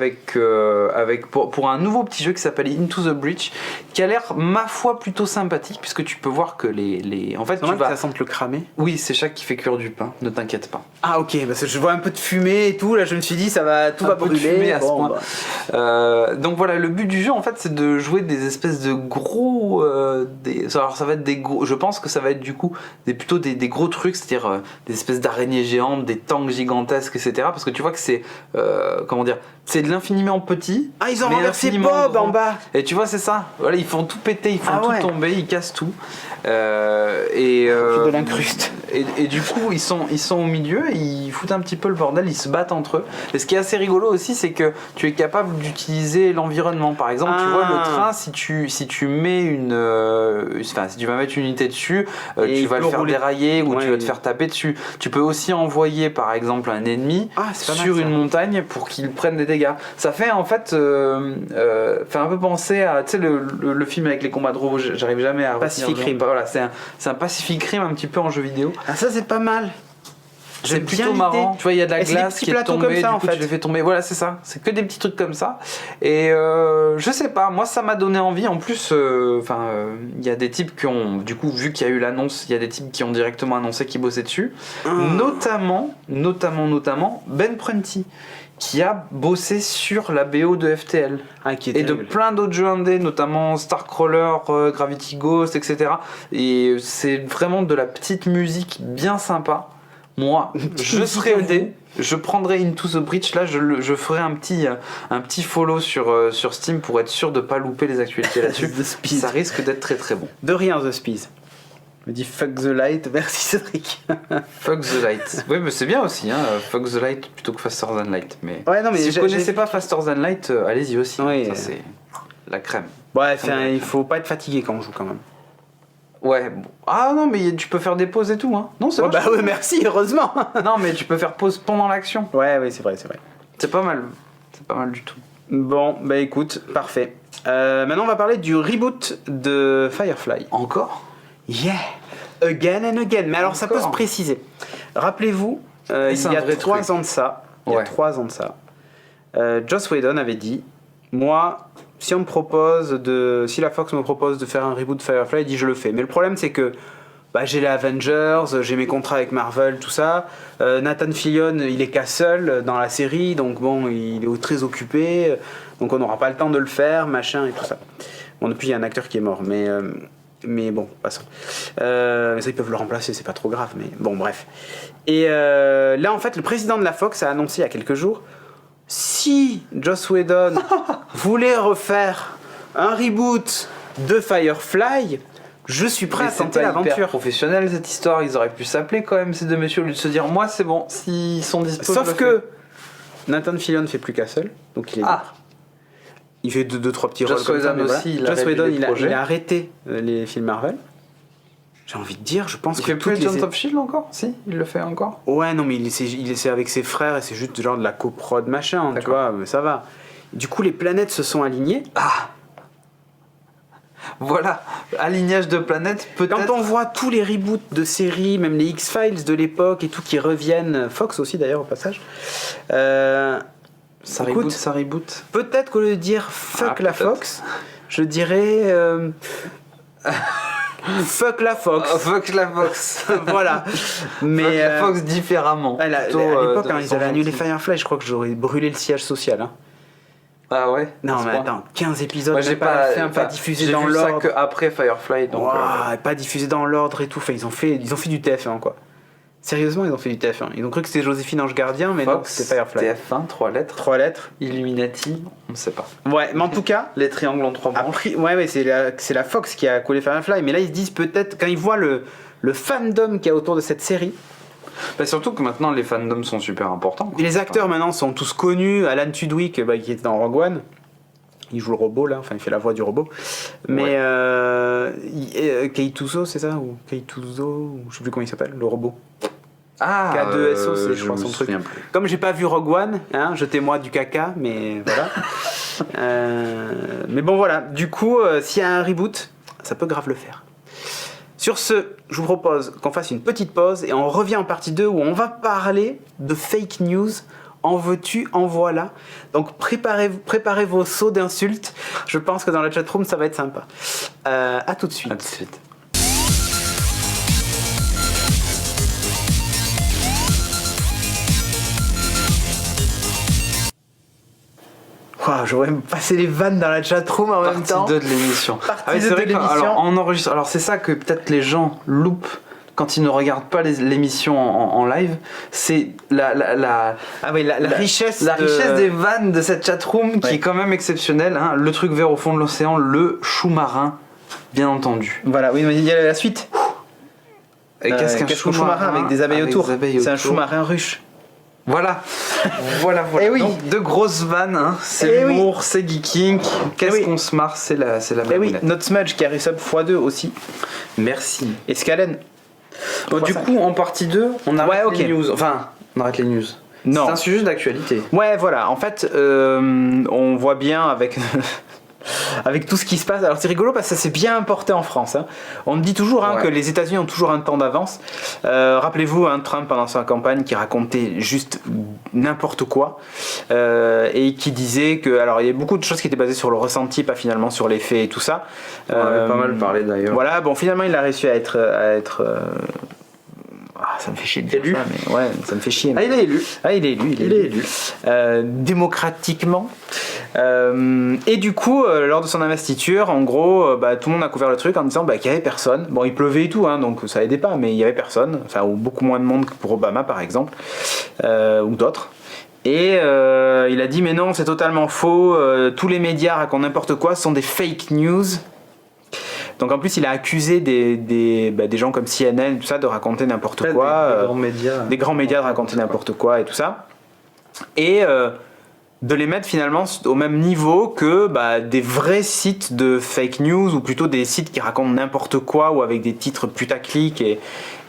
pour un nouveau petit jeu qui s'appelle Into the Breach, qui a l'air, ma foi, plutôt sympathique, puisque tu peux voir que en fait, que ça sente le cramer. Oui, c'est Shaq qui fait cuire du pain, ne t'inquiète pas. Ah ok, parce que je vois un peu de fumée et tout, là je me suis dit tout va brûler. Fumée à ce point. Donc voilà, le but du jeu en fait c'est de jouer des espèces de gros... alors ça va être des gros... Je pense que ça va être du coup plutôt des gros trucs, c'est-à-dire des espèces d'araignées géantes, des tanks gigantesques, etc. Parce que tu vois que c'est... comment dire, c'est de l'infiniment petit. Ah, ils ont renversé Bob en bas. Et tu vois, c'est ça. Voilà, ils font tout péter, ils font tout tomber, ils cassent tout. De l'incruste. Et du coup, ils sont au milieu, et ils foutent un petit peu le bordel, ils se battent entre eux. Et ce qui est assez rigolo aussi, c'est que tu es capable d'utiliser l'environnement. Par exemple, tu vois le train, si tu mets si tu vas mettre une unité dessus, tu vas le faire dérailler ou tu vas te faire taper dessus. Tu peux aussi envoyer, par exemple, un ennemi sur une montagne pour qu'il prenne des dégâts. Ça fait en fait, fait un peu penser à, tu sais, le film avec les combats de robots. J'arrive jamais à Pacific Rim. Voilà, c'est un Pacific Rim un petit peu en jeu vidéo. Ah, ça c'est pas mal. C'est plutôt marrant. Tu vois, il y a de la glace qui est tombée, comme ça, du coup, tu les fais tomber. Voilà, c'est ça. C'est que des petits trucs comme ça. Et je sais pas, moi ça m'a donné envie. En plus, il y a des types qui ont, du coup, vu qu'il y a eu l'annonce, il y a des types qui ont directement annoncé qu'ils bossaient dessus. Notamment Ben Prunty, qui a bossé sur la BO de FTL. Ah, qui est Et de terrible. plein d'autres jeux indés, notamment Starcrawler, Gravity Ghost, etc. Et c'est vraiment de la petite musique bien sympa. Moi, je serais indé, je prendrais Into the Breach, là je ferai un petit follow sur Steam pour être sûr de ne pas louper les actualités là-dessus. The Speed. Ça risque d'être très très bon. De rien, The Speed. Me dit fuck the light, merci Cédric. Fuck the Light. Oui, mais c'est bien aussi, hein, Fuck the Light plutôt que Faster Than Light. Mais, Ouais, non, mais si j'ai- vous connaissez j'ai- pas Faster Than Light, allez-y aussi. Oui, ça c'est la crème. Ouais, enfin, il faut pas être fatigué quand on joue quand même. Ouais. Bon. Ah non, mais tu peux faire des pauses et tout. Hein. Non, c'est Ouais, vrai. bah ouais, merci, heureusement. Non, mais tu peux faire pause pendant l'action. Ouais, oui, c'est vrai, c'est vrai. C'est pas mal. C'est pas mal du tout. Bon, bah écoute, parfait. Maintenant, on va parler du reboot de Firefly. Encore? Yeah, again and again. Mais alors, ça peut se Encore. préciser. Rappelez-vous, il c'est y un a vrai 3 truc. ans de ça, Ouais. Joss Whedon avait dit, moi, si la Fox me propose de faire un reboot de Firefly, il dit je le fais. Mais le problème, c'est que bah, j'ai les Avengers, j'ai mes contrats avec Marvel, tout ça. Nathan Fillion, il est qu'à seul dans la série, donc bon, il est très occupé, donc on n'aura pas le temps de le faire, machin et tout ça. Bon, depuis, il y a un acteur qui est mort, mais bon, passons. Ça, ils peuvent le remplacer, c'est pas trop grave, mais bon, bref. Et là, en fait, le président de la Fox a annoncé il y a quelques jours, si Joss Whedon voulait refaire un reboot de Firefly, je suis prêt à Mais c'est tenter pas hyper l'aventure. professionnel cette histoire. Ils auraient pu s'appeler quand même ces deux messieurs au lieu de se dire moi c'est bon, s'ils sont dispo. Sauf je le que Nathan Fillion ne fait plus qu'à seul, donc il est Ah. libre. Il fait deux trois petits Joss rôles comme ça, Whedon mais aussi, il a Joss réduit Whedon, les il projets. a arrêté les films Marvel. J'ai envie de dire, je pense Il que fait plus toutes les Agents of Shield encore? Si, il le fait encore. Ouais, non, mais c'est avec ses frères et c'est juste genre de la coprod machin, tu D'accord. vois, mais ça va. Du coup, les planètes se sont alignées. Voilà, alignage de planètes peut-être. Quand on voit tous les reboots de séries, même les X-Files de l'époque et tout qui reviennent, Fox aussi d'ailleurs au passage, Ça écoute, reboot, ça reboot. peut-être qu'au lieu de dire fuck Ah, la peut-être. Fox, je dirais fuck la Fox. Oh, fuck la Fox. Voilà. Mais Fuck la Fox différemment. à Plutôt, l'époque, de quand ils façon avaient annulé gentille. Firefly, je crois que j'aurais brûlé le siège social. Hein. Ah ouais. Non, à ce mais point. attends, 15 épisodes, Moi même j'ai pas, à la fin, enfin, pas diffusé j'ai dans vu ça l'ordre. que après Firefly donc. Ouah, pas diffusé dans l'ordre et tout. Enfin, ils ont fait du TF1 quoi. Sérieusement, ils ont fait du TF1. Ils ont cru que c'était Joséphine Ange Gardien, mais non, Fox, c'était Firefly. TF1, 3 lettres. 3 lettres. Illuminati, on ne sait pas. Ouais, mais en tout cas, Les triangles en 3 branches. après, ouais, c'est la Fox qui a collé Firefly. Mais là, ils se disent peut-être, quand ils voient le fandom qu'il y a autour de cette série, Bah, surtout que maintenant les fandoms sont super importants. et les acteurs maintenant sont tous connus. Alan Tudyk, qui était dans Rogue One. Il joue le robot là, enfin il fait la voix du robot. Mais Kei Tuzo, c'est ça? Ou Kei Tuzo, ou je sais plus comment il s'appelle, le robot. Ah, K2SO, c'est, je crois, me son truc. souviens plus. Comme j'ai pas vu Rogue One, hein, jetez-moi du caca, mais voilà. Mais bon voilà, du coup, s'il y a un reboot, ça peut grave le faire. Sur ce, je vous propose qu'on fasse une petite pause et on revient en partie 2 où on va parler de fake news. En veux-tu, en voilà. Donc préparez vos sauts d'insultes. Je pense que dans la chatroom, ça va être sympa. À tout de suite. À tout de suite. Wow, j'aurais passé les vannes dans la chatroom en même Partie temps. 2 de l'émission. Partie c'est 2 vrai de que, l'émission. alors, on enregistre. Alors c'est ça que peut-être les gens loupent quand ils ne regardent pas l'émission en live. C'est la Ah oui, la richesse. La de- richesse des vannes de cette chatroom qui Ouais. est quand même exceptionnelle. Hein. Le truc vert au fond de l'océan, le chou marin, bien entendu. Voilà, oui, mais il y a la suite. Et qu'est-ce qu'un chou marin avec des abeilles autour? C'est un chou marin ruche. Voilà, voilà. Eh oui. Donc, de grosses vannes, hein. C'est Eh l'humour, c'est geeking. Qu'est-ce oui. qu'on se marre, c'est la Eh oui, blagounette. notre Smudge qui a resub x2 aussi. Merci. Et Scalen. Bon, du 3-5. coup, en partie 2, on arrête Ouais, ok. les news. Enfin, on arrête les news. Non. C'est un sujet d'actualité. Ouais, voilà. En fait, on voit bien avec avec tout ce qui se passe. Alors c'est rigolo parce que ça s'est bien importé en France. Hein. On dit toujours Ouais. que les États-Unis ont toujours un temps d'avance. Rappelez-vous, Trump pendant sa campagne qui racontait juste n'importe quoi et qui disait que, alors il y a beaucoup de choses qui étaient basées sur le ressenti, pas finalement sur les faits et tout ça. On en avait pas mal parlé d'ailleurs. Voilà, bon finalement il a réussi à être ça me fait chier de dire Élu. ça, mais ouais, ça me fait chier. Ah, il est élu. Ah, il est élu. Il est élu. Démocratiquement. Et du coup, lors de son investiture, en gros, tout le monde a couvert le truc en disant qu'il n'y avait personne. Bon, il pleuvait et tout, hein, donc ça aidait pas, mais il n'y avait personne. Enfin, ou beaucoup moins de monde que pour Obama, par exemple, ou d'autres. Et il a dit mais non, c'est totalement faux, tous les médias racontent n'importe quoi, ce sont des fake news. Donc en plus il a accusé des gens comme CNN, tout ça, de raconter n'importe quoi, des grands médias de raconter n'importe quoi et tout ça. Et de les mettre finalement au même niveau que des vrais sites de fake news, ou plutôt des sites qui racontent n'importe quoi ou avec des titres putaclic,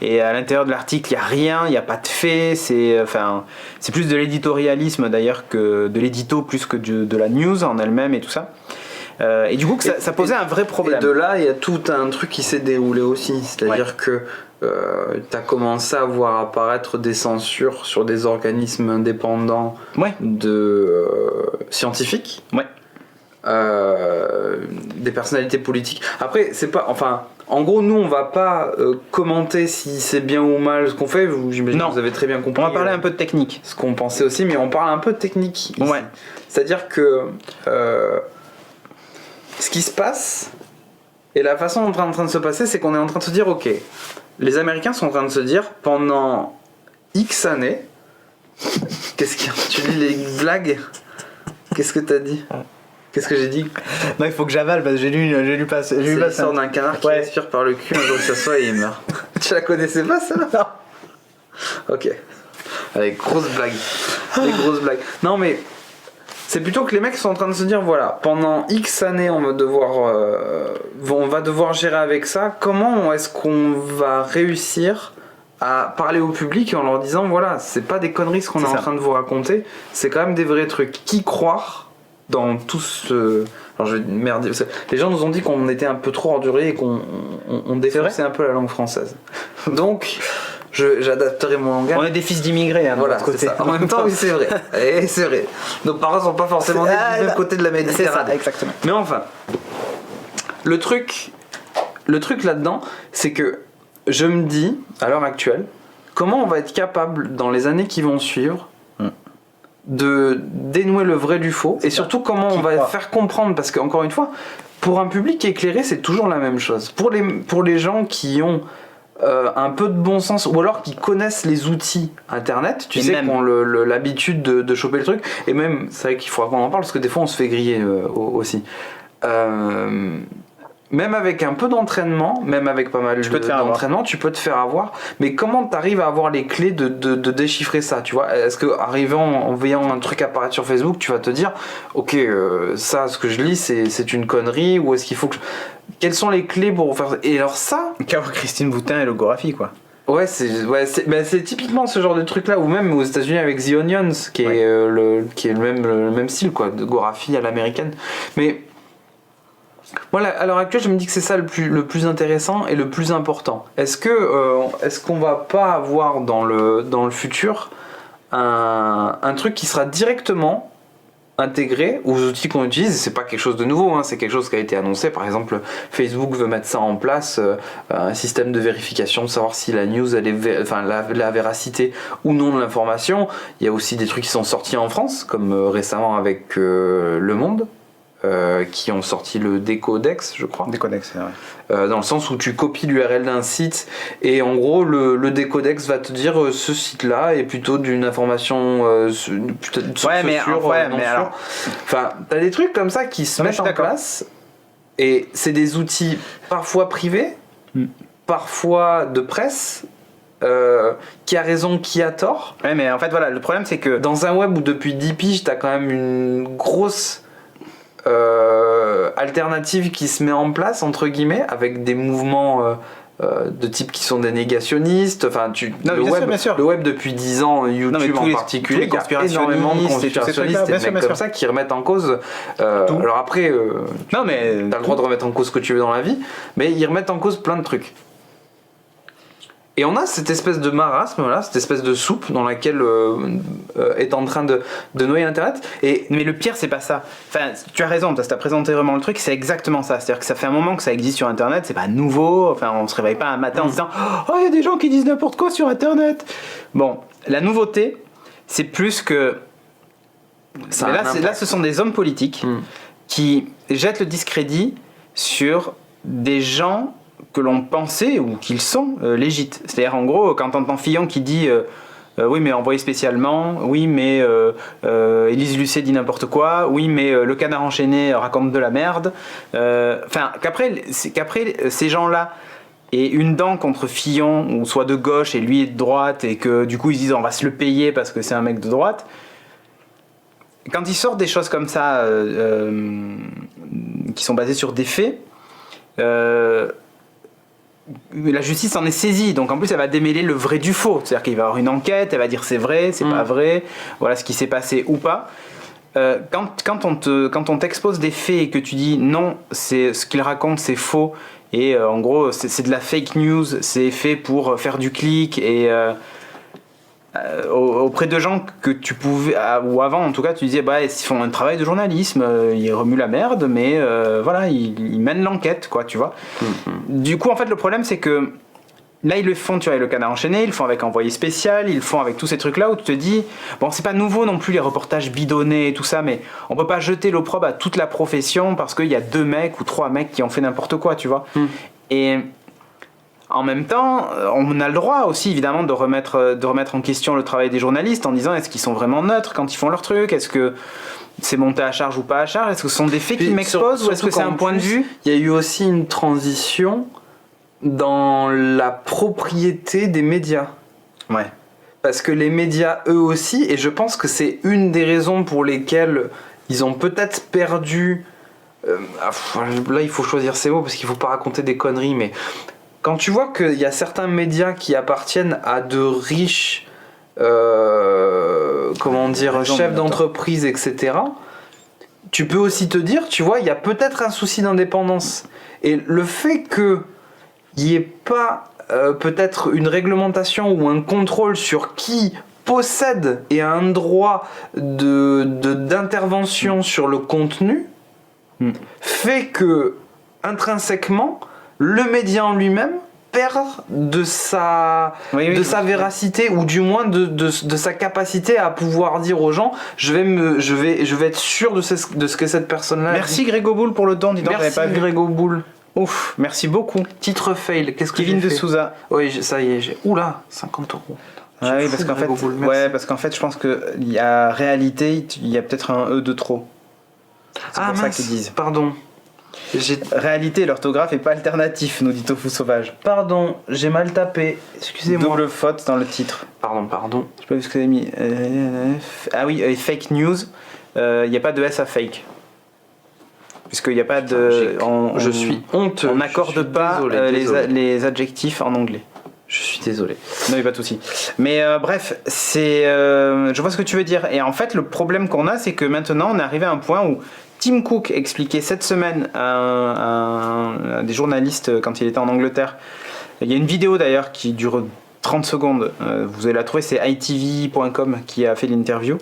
et à l'intérieur de l'article il n'y a rien, il n'y a pas de faits, c'est plus de l'éditorialisme d'ailleurs que de l'édito, plus que de la news en elle-même et tout ça. Et du coup ça posait un vrai problème. Et de là il y a tout un truc qui s'est déroulé aussi, c'est-à-dire que tu as commencé à voir apparaître des censures sur des organismes indépendants de scientifiques, des personnalités politiques. Après, c'est pas, en gros, nous on va pas commenter si c'est bien ou mal ce qu'on fait. J'imagine que vous avez très bien compris. On va parler un peu de technique. Ce qu'on pensait aussi, mais on parle un peu de technique ici. Ouais. C'est-à-dire que ce qui se passe et la façon dont c'est en train de se passer, c'est qu'on est en train de se dire, ok, les Américains sont en train de se dire, pendant X années, qu'est-ce qu'il y a ? Tu lis les blagues ? Qu'est-ce que t'as dit ? Qu'est-ce que j'ai dit ? Non, il faut que j'avale parce que j'ai lu pas. C'est l'histoire d'un canard qui respire par le cul, un jour il s'assoit et il meurt. Tu la connaissais pas, ça ? Non. Ok. Allez, grosse blague. Les grosses blagues. Non, mais c'est plutôt que les mecs sont en train de se dire, voilà, pendant X années, on va devoir gérer avec ça. Comment est-ce qu'on va réussir à parler au public en leur disant, voilà, c'est pas des conneries ce qu'on est en train de vous raconter, c'est quand même des vrais trucs. Qui croire dans tout ce... Alors je vais merder, les gens nous ont dit qu'on était un peu trop ordurier et qu'on défonçait un peu la langue française. Donc j'adapterai mon langage. On est des fils d'immigrés, hein, voilà, c'est ça. En même temps, oui, c'est vrai. Et c'est vrai. Nos parents sont pas forcément nés du même côté de la Méditerranée. C'est ça, exactement. Mais enfin, le truc là-dedans, c'est que je me dis, à l'heure actuelle, comment on va être capable, dans les années qui vont suivre, de dénouer le vrai du faux, et surtout comment on va faire comprendre, parce qu'encore une fois, pour un public éclairé, c'est toujours la même chose. Pour les gens qui ont un peu de bon sens, ou alors qui connaissent les outils internet, tu sais, qui ont l'habitude de choper le truc, et même, c'est vrai qu'il faudra qu'on en parle, parce que des fois on se fait griller aussi. Même avec un peu d'entraînement, même avec pas mal d'entraînement, tu peux te faire avoir. Mais comment t'arrives à avoir les clés de déchiffrer ça, tu vois ? Est-ce que en voyant un truc apparaître sur Facebook, tu vas te dire, ok, ça, ce que je lis, c'est une connerie, ou est-ce qu'il faut que... Quelles sont les clés pour faire ça ? Et alors ça... Qu'avoir Christine Boutin et logographie, quoi. Ouais, c'est typiquement ce genre de truc là, ou même aux États-Unis avec The Onions, qui est le même style, quoi, de gographie à l'américaine. Mais voilà, à l'heure actuelle, je me dis que c'est ça le plus intéressant et le plus important. Est-ce qu'on va pas avoir dans le futur un truc qui sera directement intégré aux outils qu'on utilise? C'est pas quelque chose de nouveau, hein, c'est quelque chose qui a été annoncé. Par exemple, Facebook veut mettre ça en place, un système de vérification, de savoir si la news, la véracité ou non de l'information. Il y a aussi des trucs qui sont sortis en France, comme récemment avec Le Monde. Qui ont sorti le Décodex, je crois. Décodex, c'est vrai. Dans le sens où tu copies l'URL d'un site et en gros le Décodex va te dire ce site-là est plutôt d'une information alors... Enfin, t'as des trucs comme ça qui se mettent en place et c'est des outils parfois privés, parfois de presse. Qui a raison, qui a tort. Ouais, mais en fait, voilà, le problème c'est que dans un web où depuis 10 piges t'as quand même une grosse alternative qui se met en place entre guillemets avec des mouvements de type qui sont des négationnistes, enfin le web depuis 10 ans, YouTube en particulier, il y a énormément de conspirationnistes et de mecs comme ça qui remettent en cause alors après t'as le droit de remettre en cause ce que tu veux dans la vie, mais ils remettent en cause plein de trucs. Et on a cette espèce de marasme, là, cette espèce de soupe dans laquelle est en train de noyer Internet. Mais le pire, c'est pas ça. Enfin, tu as raison, parce que tu as présenté vraiment le truc, c'est exactement ça. C'est-à-dire que ça fait un moment que ça existe sur Internet, c'est pas nouveau. Enfin, on se réveille pas un matin en se disant oh, il y a des gens qui disent n'importe quoi sur Internet. Bon, la nouveauté, c'est plus que. Là, ce sont des hommes politiques qui jettent le discrédit sur des gens que l'on pensait ou qu'ils sont légites. C'est-à-dire, en gros, quand t'entends Fillon qui dit oui, mais envoyé spécialement, oui, mais Élise Lucet dit n'importe quoi, oui, mais le Canard enchaîné raconte de la merde. Enfin, qu'après, ces gens-là aient une dent contre Fillon, ou soit de gauche et lui est de droite, et que du coup ils se disent on va se le payer parce que c'est un mec de droite. Quand ils sortent des choses comme ça, qui sont basées sur des faits, la justice en est saisie, donc en plus elle va démêler le vrai du faux, c'est-à-dire qu'il va y avoir une enquête, elle va dire c'est vrai, c'est pas vrai, voilà ce qui s'est passé ou pas. Quand on t'expose des faits et que tu dis non, c'est ce qu'il raconte c'est faux, et en gros c'est de la fake news, c'est fait pour faire du clic, et auprès de gens que tu pouvais, ou avant en tout cas tu disais bah ils font un travail de journalisme, ils remuent la merde, mais voilà ils mènent l'enquête quoi, tu vois. Du coup en fait le problème c'est que là ils le font, tu vois, avec le Canard enchaîné, ils le font avec Envoyé spécial, ils le font avec tous ces trucs là où tu te dis bon c'est pas nouveau non plus les reportages bidonnés et tout ça, mais on peut pas jeter l'opprobre à toute la profession parce qu'il y a 2 mecs ou 3 mecs qui ont fait n'importe quoi, tu vois. Et en même temps, on a le droit aussi évidemment de remettre en question le travail des journalistes en disant est-ce qu'ils sont vraiment neutres quand ils font leur truc, est-ce que c'est monté à charge ou pas à charge, est-ce que ce sont des faits qui m'exposent ou est-ce que c'est un point de vue. Il y a eu aussi une transition dans la propriété des médias. Ouais. Parce que les médias eux aussi, et je pense que c'est une des raisons pour lesquelles ils ont peut-être perdu... là il faut choisir ses mots parce qu'il faut pas raconter des conneries, mais... Quand tu vois qu'il y a certains médias qui appartiennent à de riches chefs d'entreprise, etc., tu peux aussi te dire, tu vois, il y a peut-être un souci d'indépendance. Et le fait qu'il n'y ait pas peut-être une réglementation ou un contrôle sur qui possède et a un droit d'intervention sur le contenu, fait que, intrinsèquement, le média en lui-même perd de sa véracité, ou du moins de sa capacité à pouvoir dire aux gens je vais être sûr de ce que cette personne-là Merci dit. Grégo Boule pour le don, dis donc. Merci Grégo Boule. Ouf, merci beaucoup. Titre fail, qu'est-ce que Kevin j'ai de fait Souza. Oui, ça y est, j'ai... Oula, 50 euros. Ah oui, parce qu'en fait, je pense qu'il y a réalité, il y a peut-être un E de trop. C'est pour ça qu'ils disent. Pardon. Réalité, l'orthographe est pas alternatif, nous dit Tofu Sauvage. Pardon, j'ai mal tapé. Excusez-moi. Double faute dans le titre. Pardon. Je sais pas vu ce que vous avez mis. Ah oui, fake news. Il n'y a pas de S à fake. Puisqu'il n'y a pas de. Je suis honteux. On n'accorde pas les adjectifs en anglais. Je suis désolé. Non, il n'y a pas de souci. Mais bref, je vois ce que tu veux dire. Et en fait, le problème qu'on a, c'est que maintenant, on est arrivé à un point où Tim Cook expliquait cette semaine à des journalistes quand il était en Angleterre. Il y a une vidéo d'ailleurs qui dure 30 secondes. Vous allez la trouver, c'est itv.com qui a fait l'interview.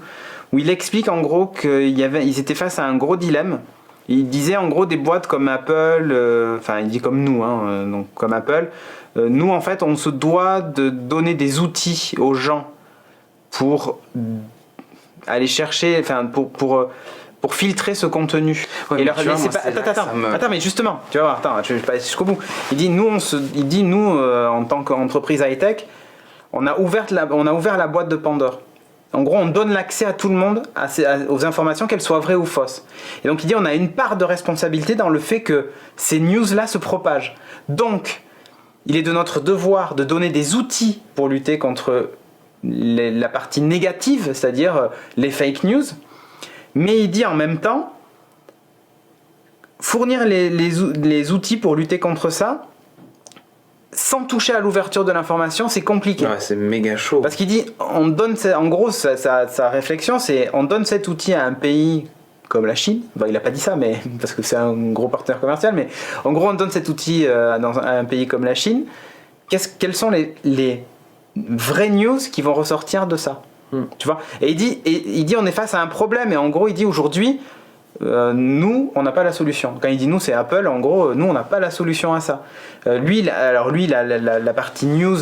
Où il explique en gros qu'ils étaient face à un gros dilemme. Il disait en gros des boîtes comme Apple, il dit comme nous, donc comme Apple. Nous en fait on se doit de donner des outils aux gens pour aller chercher, pour filtrer ce contenu. Ouais, et leur vois, laisser pas. Attends, mais justement, tu vas voir, je vais pas aller jusqu'au bout. Il dit nous en tant qu'entreprise high-tech, on a ouvert la boîte de Pandore. En gros, on donne l'accès à tout le monde aux informations, qu'elles soient vraies ou fausses. Et donc il dit on a une part de responsabilité dans le fait que ces news-là se propagent. Donc, il est de notre devoir de donner des outils pour lutter contre la partie négative, c'est-à-dire les fake news. Mais il dit en même temps, fournir les outils pour lutter contre ça, sans toucher à l'ouverture de l'information, c'est compliqué. Ouais, c'est méga chaud. Parce qu'il dit, on donne, en gros, sa réflexion, c'est on donne cet outil à un pays comme la Chine. Bon, il n'a pas dit ça, mais parce que c'est un gros partenaire commercial, mais en gros, on donne cet outil à un pays comme la Chine quelles sont les vraies news qui vont ressortir de ça. Tu vois, et il dit on est face à un problème, et en gros il dit aujourd'hui nous on n'a pas la solution. Quand il dit nous, c'est Apple, en gros nous on n'a pas la solution à ça. Lui la partie news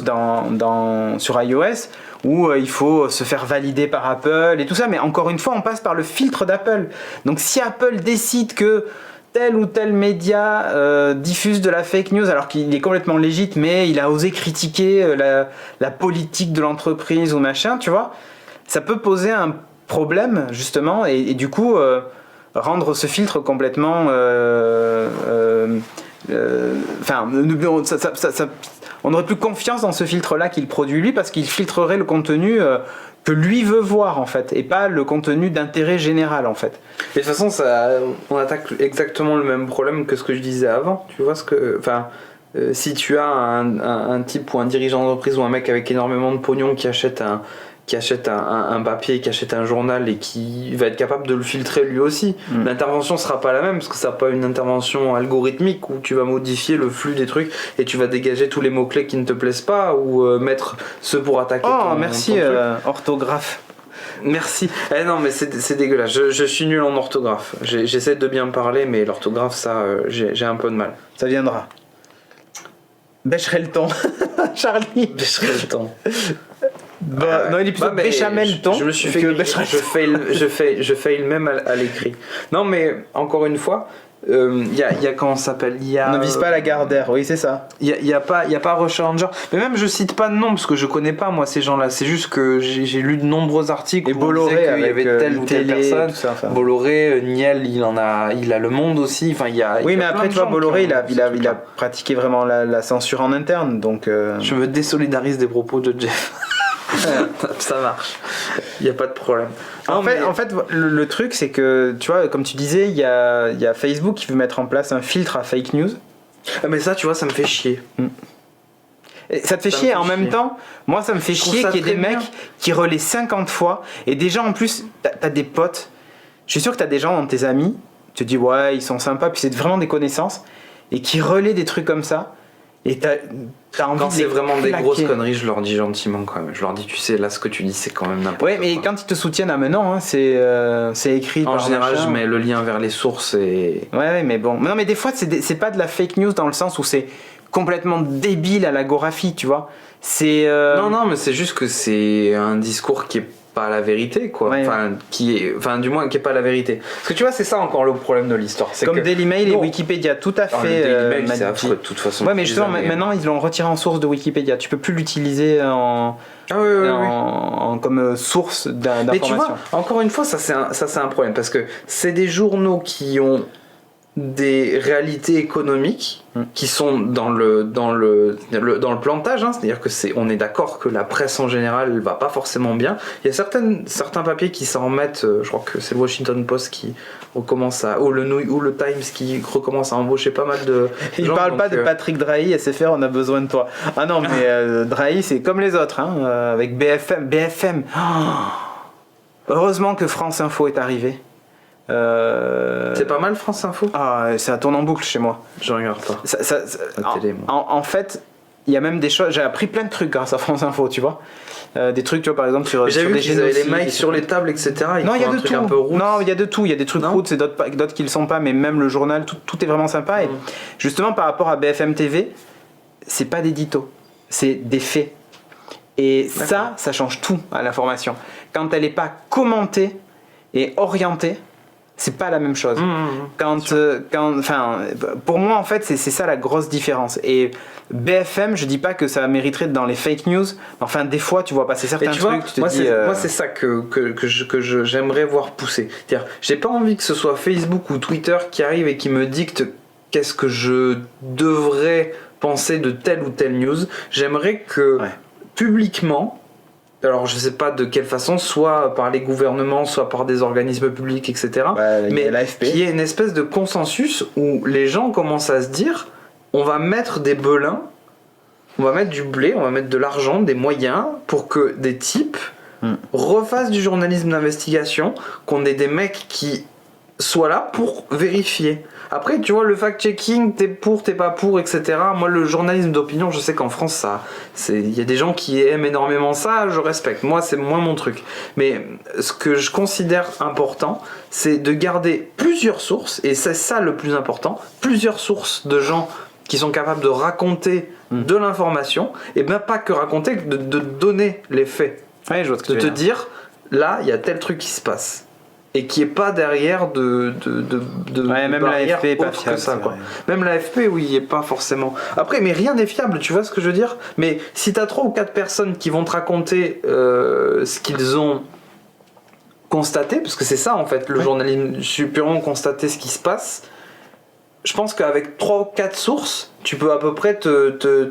sur iOS où il faut se faire valider par Apple et tout ça, mais encore une fois on passe par le filtre d'Apple. Donc si Apple décide que tel ou tel média diffuse de la fake news alors qu'il est complètement légitime, mais il a osé critiquer la politique de l'entreprise ou machin, tu vois, ça peut poser un problème justement, et du coup rendre ce filtre complètement on n'aurait plus confiance dans ce filtre là qu'il produit lui, parce qu'il filtrerait le contenu que lui veut voir en fait, et pas le contenu d'intérêt général en fait. Et de toute façon on attaque exactement le même problème que ce que je disais avant, tu vois, si tu as un type ou un dirigeant d'entreprise ou un mec avec énormément de pognon qui achète un papier, qui achète un journal et qui va être capable de le filtrer lui aussi. L'intervention sera pas la même, parce que ça n'a pas une intervention algorithmique où tu vas modifier le flux des trucs et tu vas dégager tous les mots-clés qui ne te plaisent pas, ou mettre ceux pour attaquer merci ton truc. Orthographe. Merci. Non mais c'est dégueulasse, je suis nul en orthographe. J'essaie de bien parler, mais l'orthographe, ça, j'ai un peu de mal. Ça viendra. Bêcherait le ton. Charlie. Bêcherait le ton. Non, il est plutôt béchamel le ton. Je me suis fait je fail même à l'écrit. Non mais encore une fois, il y a comment ça s'appelle, ne vise pas la Gardère, oui c'est ça. Il y a pas Rushlander, mais même je cite pas de nom parce que je connais pas moi ces gens-là. C'est juste que j'ai lu de nombreux articles. Et Bolloré, il y avait telle ou telle personne. Bolloré, Niel, il a Le Monde aussi. Enfin oui, mais après tu vois, Bolloré il a pratiqué vraiment la censure en interne, donc. Je me désolidarise des propos de Jeff. Ça marche, il n'y a pas de problème. En fait le truc c'est que tu vois, comme tu disais, il y a Facebook qui veut mettre en place un filtre à fake news. Mais ça, tu vois, ça me fait chier. Et ça te fait chier, en même temps, moi ça me fait chier qu'il y ait des mecs qui relaient 50 fois, et déjà en plus t'as des potes, je suis sûr que t'as des gens dans tes amis, tu te dis ouais ils sont sympas, puis c'est vraiment des connaissances, et qui relaient des trucs comme ça. Et t'as envie quand de c'est vraiment claquer. des grosses conneries, je leur dis gentiment quand même. Je leur dis, tu sais, là ce que tu dis c'est quand même n'importe quoi. Ouais, mais quand ils te soutiennent, ah mais non, hein, c'est écrit. En général, je mets le lien vers les sources et. Ouais, mais bon. Non, mais des fois, c'est pas de la fake news dans le sens où c'est complètement débile à l'agoraphie, tu vois. C'est. Non, mais c'est juste que c'est un discours qui est pas la vérité, quoi. Ouais. Du moins qui est pas la vérité. Parce que tu vois, c'est ça encore le problème de l'histoire. C'est comme Daily Mail et Wikipédia, tout à fait. Le Daily Mail, c'est affreux de toute façon. Ouais, mais justement, maintenant ils l'ont retiré en source de Wikipédia. Tu peux plus l'utiliser comme source d'information. Mais tu vois, encore une fois, ça c'est un problème, parce que c'est des journaux qui ont des réalités économiques qui sont dans le plantage, hein, c'est-à-dire que on est d'accord que la presse en général elle va pas forcément bien. Il y a certains papiers qui s'en remettent, je crois que c'est le Washington Post qui recommence ou le Times qui recommence à embaucher pas mal de gens. Il parle pas de Patrick Drahi, SFR, on a besoin de toi. Ah non, mais Drahi c'est comme les autres, hein, avec BFM. Heureusement que France Info est arrivé. C'est pas mal France Info. Ah, ça tourne en boucle chez moi. Je regarde pas. En fait, il y a même des choses. J'ai appris plein de trucs grâce à France Info, tu vois. Des trucs, tu vois, par exemple sur. J'ai vu qu'ils avaient les mics sur les tables, etc. Non, il y a de tout. Non, il y a de tout. Il y a des trucs roots et d'autres qui le sont pas, mais même le journal, tout est vraiment sympa. Et justement, par rapport à BFM TV, c'est pas d'édito, c'est des faits. Et ça change tout à l'information. Quand elle est pas commentée et orientée, c'est pas la même chose. Pour moi en fait c'est ça la grosse différence. Et BFM, je dis pas que ça mériterait dans les fake news, enfin des fois tu vois passer certains trucs, tu te dis. Moi c'est ça que j'aimerais voir pousser. C'est-à-dire, j'ai pas envie que ce soit Facebook ou Twitter qui arrive et qui me dicte qu'est-ce que je devrais penser de telle ou telle news. J'aimerais que publiquement, alors je sais pas de quelle façon, soit par les gouvernements, soit par des organismes publics, etc. Mais qu'il y ait une espèce de consensus où les gens commencent à se dire, on va mettre des belins, on va mettre du blé, on va mettre de l'argent, des moyens pour que des types refassent du journalisme d'investigation, qu'on ait des mecs qui soient là pour vérifier. Après, tu vois, le fact-checking, t'es pour, t'es pas pour, etc. Moi, le journalisme d'opinion, je sais qu'en France, il y a des gens qui aiment énormément ça, je respecte. Moi, c'est moins mon truc. Mais ce que je considère important, c'est de garder plusieurs sources, et c'est ça le plus important, plusieurs sources de gens qui sont capables de raconter de l'information, et bien pas que raconter, de donner les faits. Ouais, je vois ce que De tu te veux dire. dire, là, il y a tel truc qui se passe. Et qui est pas derrière de Ouais, même barrière l'AFP est pas autre fiable, que ça, c'est quoi. vrai. Même l'AFP, oui, il est pas forcément. Après, mais rien n'est fiable, tu vois ce que je veux dire. Mais si t'as 3 ou 4 personnes qui vont te raconter ce qu'ils ont constaté, parce que c'est ça en fait, le journalisme, je suis purement constater ce qui se passe. Je pense qu'avec 3 ou 4 sources, tu peux à peu près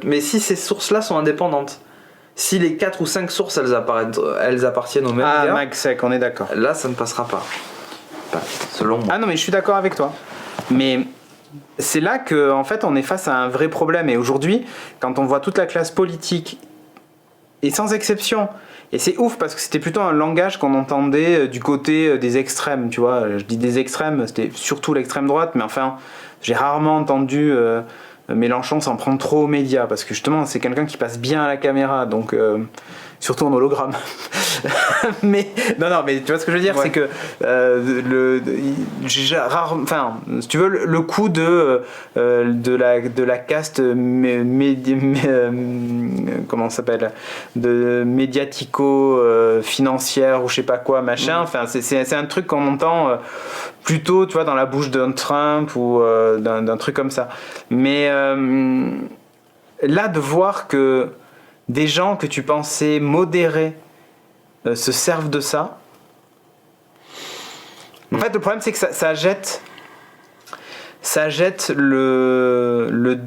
mais si ces sources-là sont indépendantes, si les 4 ou 5 sources elles appartiennent au même gars, MagSec, on est d'accord. là ça ne passera pas. Enfin, selon moi. Ah non, mais je suis d'accord avec toi. Mais c'est là que en fait on est face à un vrai problème. Et aujourd'hui, quand on voit toute la classe politique, et sans exception, et c'est ouf parce que c'était plutôt un langage qu'on entendait du côté des extrêmes, tu vois. Je dis des extrêmes, c'était surtout l'extrême droite, mais enfin, j'ai rarement entendu Mélenchon s'en prendre trop aux médias, parce que justement c'est quelqu'un qui passe bien à la caméra, donc surtout en hologramme. Mais non, mais tu vois ce que je veux dire, c'est que si tu veux, le coup de la caste comment ça s'appelle, de médiatico financière ou je sais pas quoi machin, enfin c'est un truc qu'on entend plutôt, tu vois, dans la bouche d'un Trump ou d'un truc comme ça. Mais là, de voir que des gens que tu pensais modérés se servent de ça. En fait, le problème, c'est que ça jette le.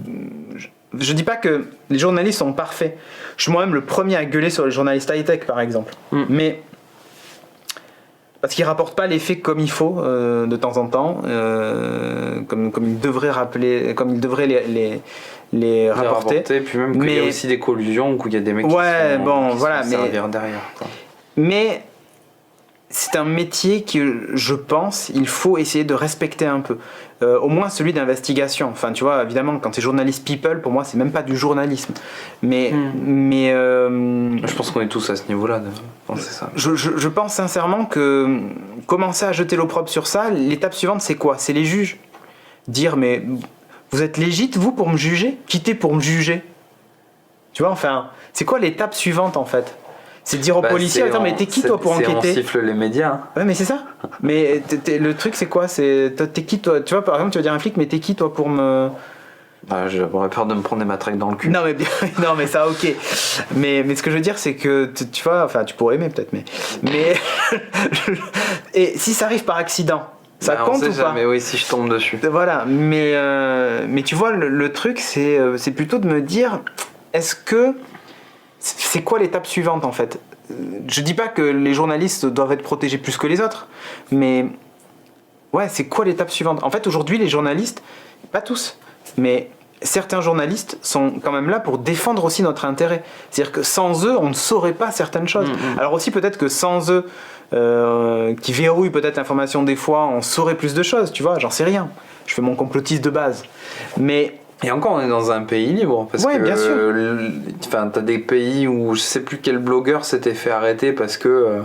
Je dis pas que les journalistes sont parfaits. Je suis moi-même le premier à gueuler sur les journalistes high-tech, par exemple. Mais parce qu'ils rapportent pas les faits comme il faut de temps en temps, comme ils devraient rappeler, comme ils devraient les rapporter. Puis même qu'il y a aussi des collusions où il y a des mecs qui sont servir derrière, quoi. Mais c'est un métier que je pense il faut essayer de respecter un peu, au moins celui d'investigation. Enfin, tu vois, évidemment, quand c'est journaliste people, pour moi c'est même pas du journalisme, mais je pense qu'on est tous à ce niveau-là de penser ça. Je pense sincèrement que commencer à jeter l'opprobre sur ça, l'étape suivante c'est quoi? C'est les juges. Dire mais vous êtes légite vous pour me juger? Quittez pour me juger. Tu vois, enfin, c'est quoi l'étape suivante en fait? C'est de dire aux policiers, attends, mais t'es qui toi pour enquêter? On siffle les médias. Hein. Ouais, mais c'est ça. Mais le truc c'est quoi? T'es qui toi? Tu vois, par exemple, tu vas dire à un flic, mais t'es qui toi pour me... J'aurais peur de me prendre des matraques dans le cul. Non mais ça ok. Mais ce que je veux dire c'est que tu vois, enfin tu pourrais aimer peut-être, mais et si ça arrive par accident, ça compte ou pas? Mais oui, si je tombe dessus. Voilà, mais tu vois le truc c'est plutôt de me dire, est-ce que c'est quoi l'étape suivante en fait? Je dis pas que les journalistes doivent être protégés plus que les autres, mais ouais, c'est quoi l'étape suivante? En fait aujourd'hui les journalistes, pas tous, mais certains journalistes sont quand même là pour défendre aussi notre intérêt. C'est-à-dire que sans eux, on ne saurait pas certaines choses. Alors aussi peut-être que sans eux, qui verrouillent peut-être l'information des fois, on saurait plus de choses, tu vois, j'en sais rien. Je fais mon complotiste de base. Mais... Et encore, on est dans un pays libre, parce que bien sûr. T'as des pays où je sais plus quel blogueur s'était fait arrêter parce que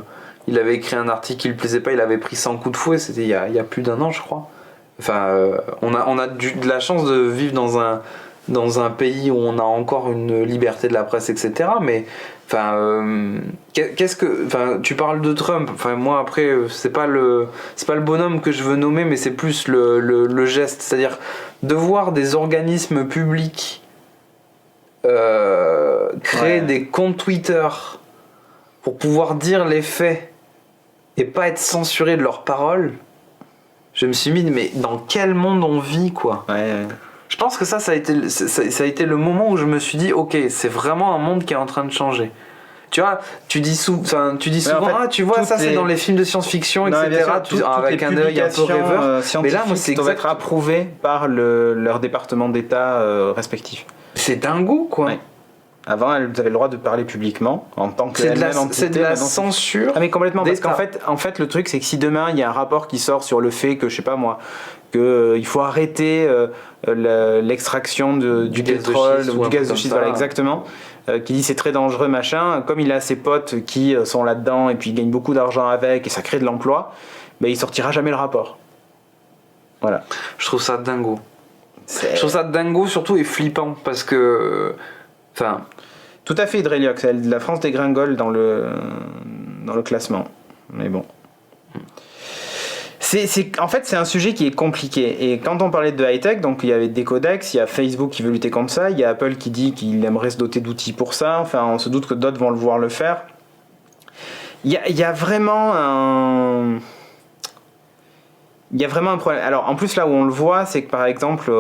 il avait écrit un article qui lui plaisait pas, il avait pris 100 coups de fouet, c'était il y a plus d'1 an je crois. Enfin, on a de la chance de vivre dans un pays où on a encore une liberté de la presse, etc. Mais enfin, tu parles de Trump. Enfin, moi après, c'est pas le bonhomme que je veux nommer, mais c'est plus le geste, c'est-à-dire de voir des organismes publics créer des comptes Twitter pour pouvoir dire les faits et pas être censurés de leurs paroles. Je me suis mis, mais dans quel monde on vit, quoi? Ouais. Je pense que ça a été le moment où je me suis dit, ok, c'est vraiment un monde qui est en train de changer. Tu vois, tu dis souvent, en fait, tu vois, ça c'est dans les films de science-fiction, etc. Avec un œil un peu rêveur. Mais là, moi, c'est doivent être approuvés par leur département d'État respectif. C'est dingo, quoi. Ouais. Avant, elles avaient le droit de parler publiquement en tant que C'est de la, elles-mêmes c'est de la maintenant, censure. Ah mais complètement, parce d'État. qu'en fait le truc c'est que si demain il y a un rapport qui sort sur le fait que je sais pas moi que il faut arrêter l'extraction du gaz de pétrole schiste ou ou un du gaz truc de schiste, comme ça. voilà exactement, qui dit c'est très dangereux machin, comme il a ses potes qui sont là-dedans et puis ils gagnent beaucoup d'argent avec et ça crée de l'emploi, ben il sortira jamais le rapport. Voilà. Je trouve ça dingo. Je trouve ça dingo surtout et flippant parce que. Enfin. Tout à fait, Dreliox, la France dégringole dans le classement. Mais bon. En fait, c'est un sujet qui est compliqué. Et quand on parlait de high-tech, donc il y avait Decodex, il y a Facebook qui veut lutter contre ça, il y a Apple qui dit qu'il aimerait se doter d'outils pour ça. Enfin, on se doute que d'autres vont le voir le faire. Il y a vraiment un... Il y a vraiment un problème. Alors, en plus, là où on le voit, c'est que par exemple,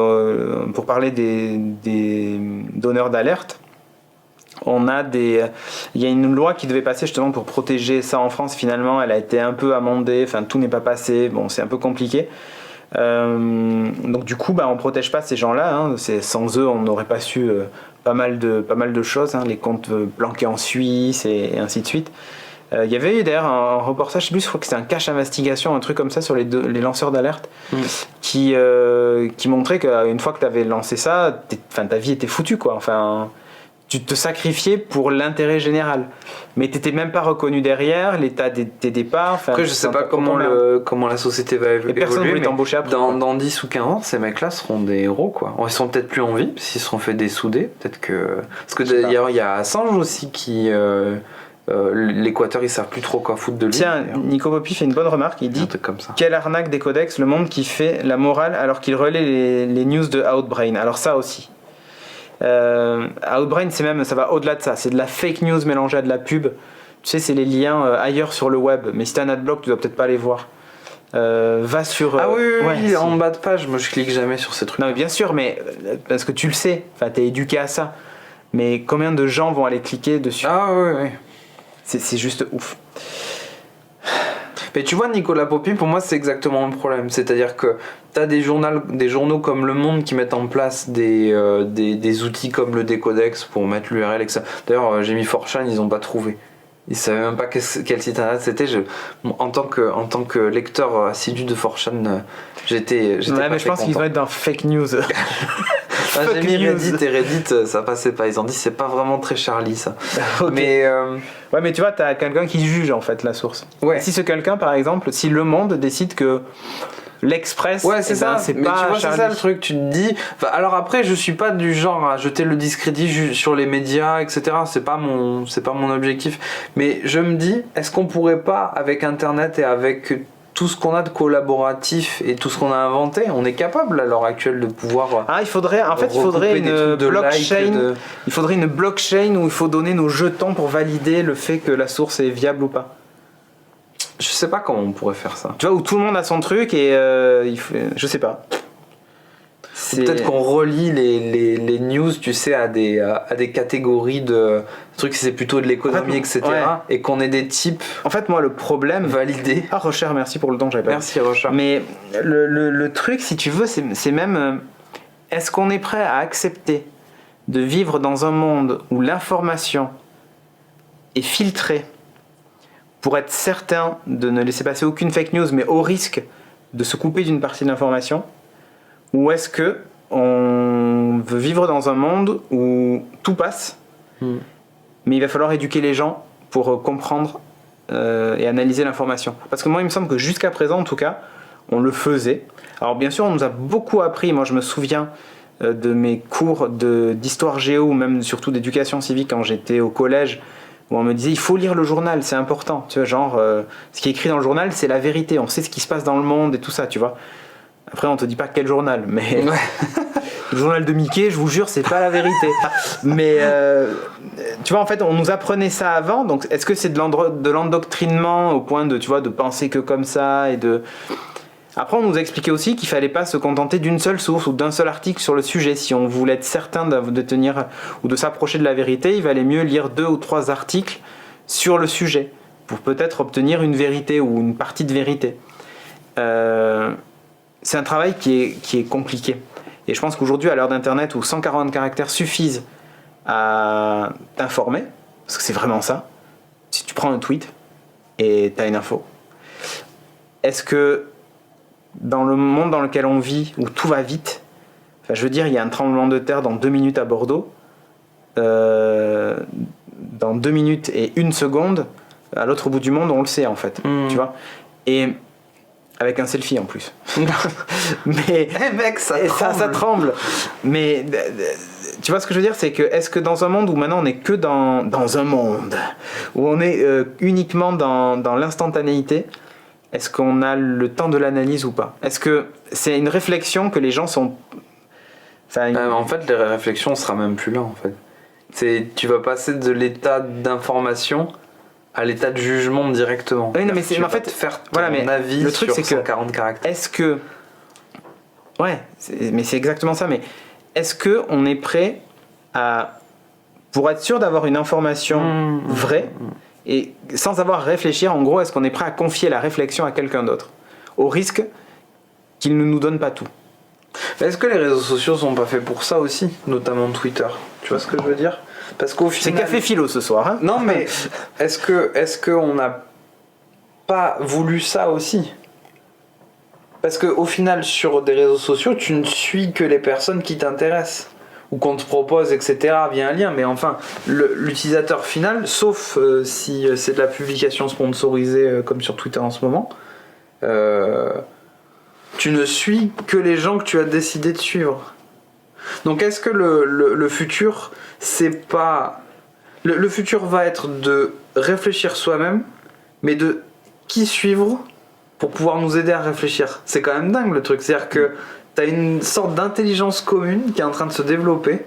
pour parler des donneurs d'alerte, il y a une loi qui devait passer justement pour protéger ça en France. Finalement, elle a été un peu amendée. Enfin, tout n'est pas passé. Bon, c'est un peu compliqué. Donc du coup, on protège pas ces gens-là. Hein. Sans eux, on n'aurait pas su pas mal de choses. Hein. Les comptes planqués en Suisse et ainsi de suite. Il y avait eu d'ailleurs un reportage, je sais plus, je crois que c'était un cache investigation, un truc comme ça sur les lanceurs d'alerte, qui montrait qu'une fois que tu avais lancé ça, ta vie était foutue, quoi. Enfin, tu te sacrifiais pour l'intérêt général, mais t'étais même pas reconnu derrière, l'État t'aidait pas. Enfin, Après, je sais pas comment la société va évoluer. Et personne voulait t'embaucher après. Dans 10 ou 15 ans, ces mecs-là seront des héros, quoi. Ils seront peut-être plus en vie, s'ils seront fait dessouder. Peut-être que. Parce que d'ailleurs, il y a Assange aussi qui. L'Équateur, ils savent plus trop quoi foutre de lui. Tiens, Nico Poppy fait une bonne remarque. Il dit comme ça. Quelle arnaque des codex, le monde qui fait la morale alors qu'il relaie les news de Outbrain. Alors, ça aussi. Outbrain, ça va au-delà de ça. C'est de la fake news mélangée à de la pub. Tu sais, c'est les liens ailleurs sur le web. Mais si t'as un adblock, tu dois peut-être pas les voir. Va sur. Ah oui, ouais, en bas de page, moi je clique jamais sur ces trucs. Non, mais bien sûr, mais parce que tu le sais. Enfin, t'es éduqué à ça. Mais combien de gens vont aller cliquer dessus? Ah oui. C'est juste ouf. Mais tu vois, Nicolas Poppy, pour moi, c'est exactement le problème. C'est-à-dire que tu as des journaux comme Le Monde qui mettent en place des outils comme le Décodex pour mettre l'URL, etc. D'ailleurs, j'ai mis 4chan, ils n'ont pas trouvé. Ils savaient même pas quel site internet c'était. En tant que lecteur assidu de 4chan, j'étais ouais, mais je pense qu'ils vont être dans fake news. J'ai mis Reddit et Reddit, ça passait pas. Ils ont dit c'est pas vraiment très Charlie ça. Okay. Mais ouais, mais tu vois, t'as quelqu'un qui juge en fait la source. Ouais. Et si ce quelqu'un, par exemple, si Le Monde décide que l'Express, ouais, c'est ça. c'est mais pas tu vois, Charlie. c'est ça le truc. Tu te dis. Alors après, je suis pas du genre à jeter le discrédit sur les médias, etc. C'est pas mon objectif. Mais je me dis, est-ce qu'on pourrait pas, avec Internet et avec tout ce qu'on a de collaboratif et tout ce qu'on a inventé, on est capable à l'heure actuelle de pouvoir. Il faudrait une blockchain. Il faudrait une blockchain où il faut donner nos jetons pour valider le fait que la source est viable ou pas. Je sais pas comment on pourrait faire ça. Tu vois, où tout le monde a son truc et je sais pas. Peut-être qu'on relie les news, tu sais, à des catégories de trucs, c'est plutôt de l'économie, en fait, etc. Ouais. Et qu'on ait des types. En fait, moi, le problème. Validés. Ah, Rocher, merci pour le don, j'avais pas. Merci, Rocher. Mais le truc, si tu veux, c'est même. Est-ce qu'on est prêt à accepter de vivre dans un monde où l'information est filtrée pour être certain de ne laisser passer aucune fake news, mais au risque de se couper d'une partie de l'information? Ou est-ce que on veut vivre dans un monde où tout passe, mais il va falloir éduquer les gens pour comprendre et analyser l'information? Parce que moi, il me semble que jusqu'à présent, en tout cas, on le faisait. Alors bien sûr, on nous a beaucoup appris. Moi, je me souviens de mes cours d'histoire géo, ou même surtout d'éducation civique quand j'étais au collège, où on me disait il faut lire le journal, c'est important. Tu vois, genre, ce qui est écrit dans le journal, c'est la vérité. On sait ce qui se passe dans le monde et tout ça, tu vois. Après, on te dit pas quel journal, mais le journal de Mickey, je vous jure, c'est pas la vérité. Mais tu vois, en fait, on nous apprenait ça avant. Donc, est-ce que c'est de l'endoctrinement au point de, tu vois, de penser que comme ça et de. Après, on nous a expliqué aussi qu'il fallait pas se contenter d'une seule source ou d'un seul article sur le sujet. Si on voulait être certain de tenir ou de s'approcher de la vérité, il valait mieux lire 2 ou 3 articles sur le sujet pour peut-être obtenir une vérité ou une partie de vérité. C'est un travail qui est compliqué. Et je pense qu'aujourd'hui, à l'heure d'Internet, où 140 caractères suffisent à t'informer, parce que c'est vraiment ça. Si tu prends un tweet et tu as une info, est-ce que dans le monde dans lequel on vit, où tout va vite, je veux dire, il y a un tremblement de terre dans 2 minutes à Bordeaux, dans 2 minutes et 1 seconde, à l'autre bout du monde, on le sait en fait, tu vois. Et avec un selfie en plus. Mais mec, ça tremble. Mais tu vois ce que je veux dire, c'est que est-ce que dans un monde où maintenant on est que dans un monde où on est uniquement dans l'instantanéité, est-ce qu'on a le temps de l'analyse ou pas? Est-ce que c'est une réflexion que les gens sont... En fait, la réflexion sera même plus là en fait. Tu vas passer de l'état d'information à l'état de jugement directement. Oui, non, mais tu en fait, faire ton voilà, mais avis le truc, sur c'est que 140 caractères. Est-ce que... Ouais, mais c'est exactement ça, mais est-ce qu'on est prêt à... Pour être sûr d'avoir une information vraie, et sans avoir à réfléchir, en gros, est-ce qu'on est prêt à confier la réflexion à quelqu'un d'autre, au risque qu'il ne nous donne pas tout? Est-ce que les réseaux sociaux sont pas faits pour ça aussi, notamment Twitter? Tu vois ce que je veux dire? Parce qu'au final... C'est café philo ce soir, hein? Non, mais est-ce qu'on n'a pas voulu ça aussi? Parce qu'au final, sur des réseaux sociaux, tu ne suis que les personnes qui t'intéressent ou qu'on te propose, etc. via un lien. Mais enfin, l'utilisateur final, sauf si c'est de la publication sponsorisée comme sur Twitter en ce moment, tu ne suis que les gens que tu as décidé de suivre. Donc est-ce que le futur, c'est pas... Le futur va être de réfléchir soi-même, mais de qui suivre pour pouvoir nous aider à réfléchir. C'est quand même dingue le truc. C'est-à-dire que tu as une sorte d'intelligence commune qui est en train de se développer,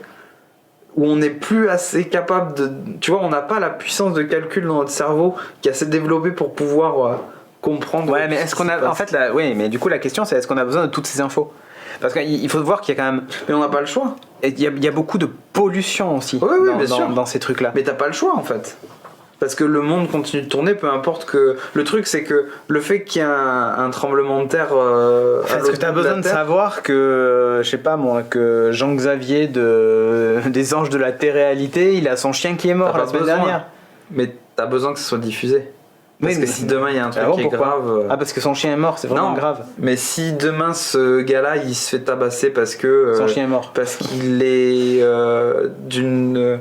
où on n'est plus assez capable de... Tu vois, on n'a pas la puissance de calcul dans notre cerveau qui est assez développée pour pouvoir comprendre... Ouais, mais est-ce qu'on a... En fait, oui, mais du coup, la question, c'est est-ce qu'on a besoin de toutes ces infos? Parce qu'il faut voir qu'il y a quand même... Mais on n'a pas le choix. Il y a beaucoup de pollution aussi dans ces trucs-là. Mais t'as pas le choix en fait. Parce que le monde continue de tourner, peu importe que... Le truc c'est que le fait qu'il y ait un tremblement de terre... Est-ce que t'as besoin de savoir que, je sais pas moi, que Jean-Xavier des Anges de la Terre-Réalité, il a son chien qui est mort la semaine dernière? Mais t'as besoin que ce soit diffusé. Parce que si demain il y a un truc qui est pourquoi grave... Ah, parce que son chien est mort, c'est vraiment grave. Mais si demain ce gars-là il se fait tabasser parce que... son chien est mort. Parce qu'il est d'une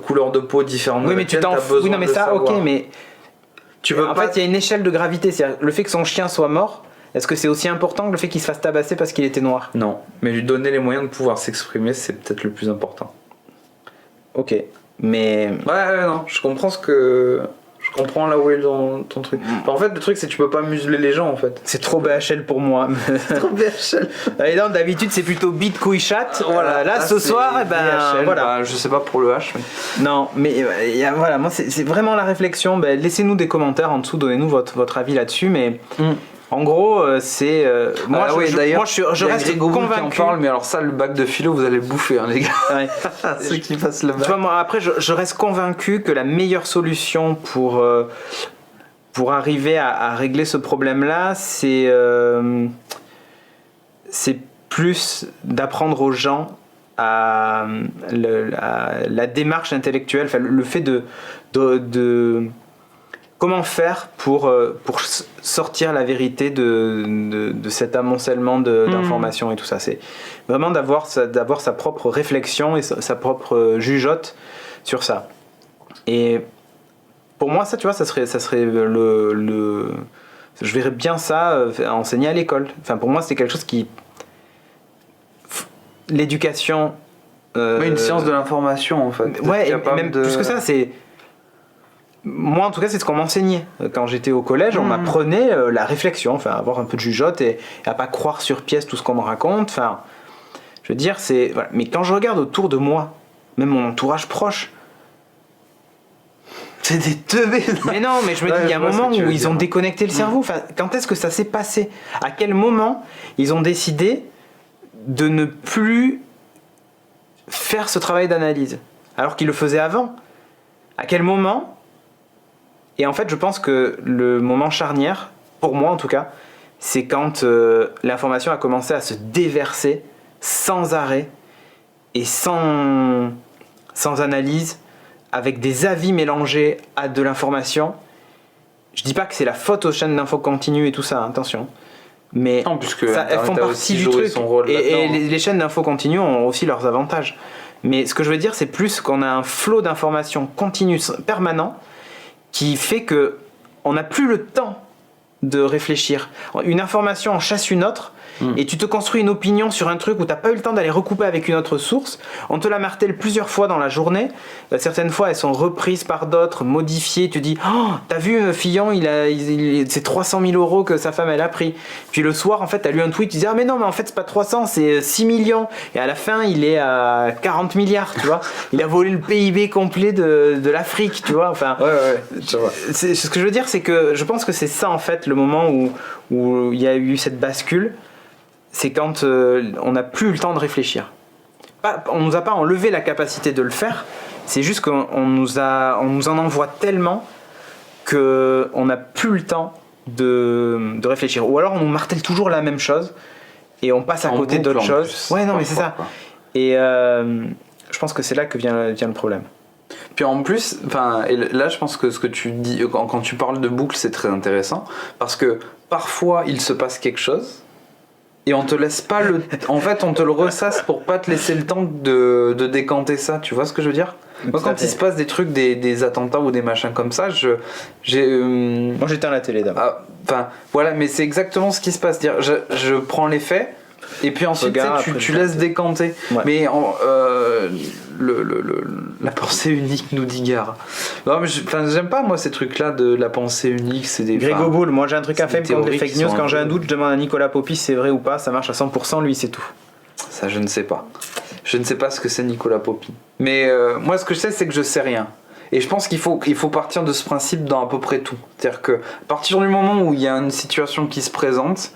couleur de peau différente. Oui, mais tu t'en fous. Oui, non, mais ça, savoir. Ok, mais... Tu veux en fait, il y a une échelle de gravité. C'est-à-dire, le fait que son chien soit mort, est-ce que c'est aussi important que le fait qu'il se fasse tabasser parce qu'il était noir? Non, mais lui donner les moyens de pouvoir s'exprimer, c'est peut-être le plus important. Ok, mais... Ouais, non, je comprends ce que... Je comprends là où est ton truc. En fait, le truc, c'est que tu peux pas museler les gens, en fait. C'est trop BHL pour moi. C'est trop BHL. Et non, d'habitude, c'est plutôt bite, couille, chatte. Voilà, là, ce soir, eh ben, BHL, voilà. Bah, je sais pas pour le H. Mais... Non, mais voilà, moi, c'est vraiment la réflexion. Ben, laissez-nous des commentaires en dessous, donnez-nous votre avis là-dessus, mais... En gros, c'est... moi, je reste convaincu... qui en parle, mais alors ça, le bac de philo, vous allez le bouffer, hein, les gars. Ouais. Ceux qui passent le bac. Tu vois, moi, après, je reste convaincu que la meilleure solution pour arriver à régler ce problème-là, c'est plus d'apprendre aux gens à la démarche intellectuelle, enfin, le fait de comment faire pour sortir la vérité de cet amoncellement d'informations et tout ça. C'est vraiment d'avoir sa propre réflexion et sa propre jugeote sur ça. Et pour moi, ça, tu vois, ça serait je verrais bien ça enseigner à l'école. Enfin, pour moi, c'est quelque chose qui... L'éducation... une science de l'information, en fait. Ouais, et même plus que ça, c'est... Moi, en tout cas, c'est ce qu'on m'enseignait. Quand j'étais au collège, on m'apprenait la réflexion, enfin, avoir un peu de jugeote et à pas croire sur pièce tout ce qu'on me raconte. Enfin, je veux dire, c'est... Voilà. Mais quand je regarde autour de moi, même mon entourage proche, c'est des teubés. Mais non, mais je me dis, il y a un moment où ils ont déconnecté le cerveau. Enfin, quand est-ce que ça s'est passé? À quel moment ils ont décidé de ne plus faire ce travail d'analyse alors qu'ils le faisaient avant? À quel moment? Et en fait, je pense que le moment charnière, pour moi en tout cas, c'est quand l'information a commencé à se déverser sans arrêt et sans sans analyse, avec des avis mélangés à de l'information. Je dis pas que c'est la faute aux chaînes d'infos continues et tout ça, attention. Mais Non, puisque ça, elles font Internet a partie aussi du joué truc. son rôle Et là-dedans. les chaînes d'infos continues ont aussi leurs avantages. Mais ce que je veux dire, c'est plus qu'on a un flot d'informations continu, permanent, qui fait que on n'a plus le temps de réfléchir. Une information en chasse une autre, et tu te construis une opinion sur un truc où tu n'as pas eu le temps d'aller recouper avec une autre source. On te la martèle plusieurs fois dans la journée. Certaines fois, elles sont reprises par d'autres, modifiées. Tu dis, oh, t'as vu Fillon, c'est 300 000 euros que sa femme elle a pris. Puis le soir, en fait, t'as lu un tweet, tu dis, ah mais non, mais en fait, c'est pas 300, c'est 6 millions. Et à la fin, il est à 40 milliards, tu vois. Il a volé le PIB complet de l'Afrique, tu vois. Enfin, je vois. ce que je veux dire, c'est que je pense que c'est ça, en fait, le moment où il y a eu cette bascule. C'est quand on n'a plus le temps de réfléchir. On nous a pas enlevé la capacité de le faire, c'est juste qu'on nous en envoie tellement qu'on n'a plus le temps de réfléchir. Ou alors on nous martèle toujours la même chose et on passe à En côté boucle, d'autres en choses. plus, Ouais, non, mais c'est parfois, ça. quoi. Et je pense que c'est là que vient le problème. Puis en plus, et là je pense que ce que tu dis, quand tu parles de boucle, c'est très intéressant, parce que parfois il se passe quelque chose, et on te laisse pas en fait, on te le ressasse pour pas te laisser le temps de décanter ça, tu vois ce que je veux dire? Moi, quand il se passe des trucs, des attentats ou des machins comme ça, Moi j'éteins la télé d'abord. voilà, mais c'est exactement ce qui se passe. Dire, je prends les faits, et puis ensuite Regarde, tu laisses décanter. Ouais. Mais la pensée unique nous dit gare. Non, mais j'aime pas moi ces trucs-là de la pensée unique. C'est des. Grégo Boule, moi j'ai un truc à c'est faire des contre les théories fake qui news. sont Quand un j'ai un peu- doute, je demande à Nicolas Popis si c'est vrai ou pas. Ça marche à 100%, lui c'est tout. Ça, je ne sais pas. Je ne sais pas ce que c'est Nicolas Popy. Mais moi, ce que je sais, c'est que je sais rien. Et je pense qu'il faut partir de ce principe dans à peu près tout. C'est-à-dire que à partir du moment où il y a une situation qui se présente,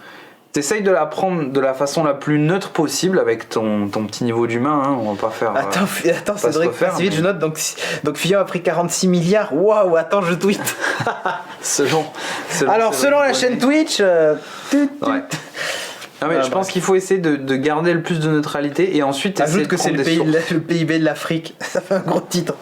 t'essayes de la prendre de la façon la plus neutre possible avec ton petit niveau d'humain. Hein, on va pas faire. Attends, se Cédric, refaire, assez vite, mais- je note. Donc Fillon a pris 46 milliards. Waouh, attends, je tweet. selon Alors, selon la chaîne Twitch. Ouais. Non, mais Ah, je pense qu'il faut essayer de garder le plus de neutralité et ensuite essayer Ajoute de que c'est prendre le, des sources. le PIB de l'Afrique. Ça fait un gros titre.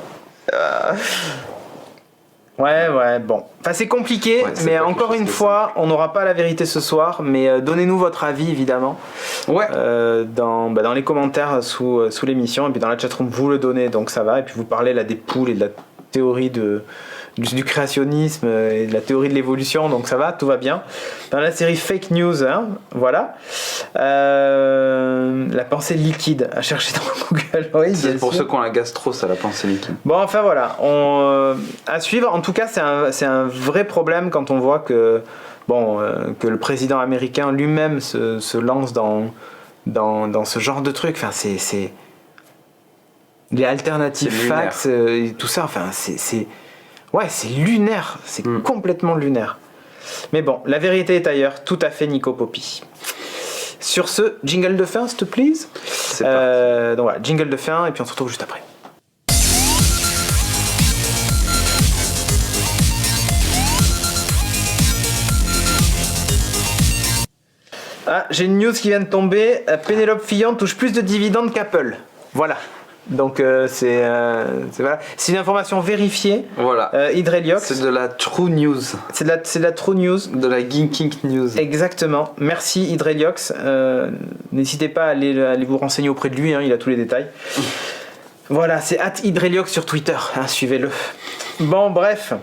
Ouais, bon. Enfin, c'est compliqué, Ouais, c'est mais pas quelque encore chose une de fois, on n'aura pas la vérité ce soir, mais donnez-nous votre avis, évidemment, Ouais. dans les commentaires sous l'émission, et puis dans la chatroom, vous le donnez, donc ça va, et puis vous parlez là des poules et de la théorie du créationnisme et de la théorie de l'évolution, donc ça va, tout va bien. Dans la série Fake News, hein, voilà. La pensée liquide à chercher dans Google. Oui, C'est bien pour sûr. ceux qui ont la gastro, ça la pensée liquide. Bon, enfin voilà, à suivre. En tout cas, c'est un vrai problème quand on voit que le président américain lui-même se lance dans ce genre de truc. Enfin, c'est les alternatives C'est lunaire. fax et tout ça. Enfin, c'est lunaire. C'est complètement lunaire. Mais bon, la vérité est ailleurs. Tout à fait, Nico Popy. Sur ce, jingle de fin, s'il te plaît. C'est parti. Donc voilà, jingle de fin, et puis on se retrouve juste après. Ah, j'ai une news qui vient de tomber. Pénélope Fillon touche plus de dividendes qu'Apple. Voilà. Donc c'est voilà. C'est une information vérifiée. Voilà. Hydreliox. C'est de la true news. C'est de la true news. De la geeking news. Exactement. Merci Hydreliox. N'hésitez pas à aller vous renseigner auprès de lui, hein, il a tous les détails. Voilà, c'est @Hydreliox sur Twitter, hein, suivez-le. Bon, bref.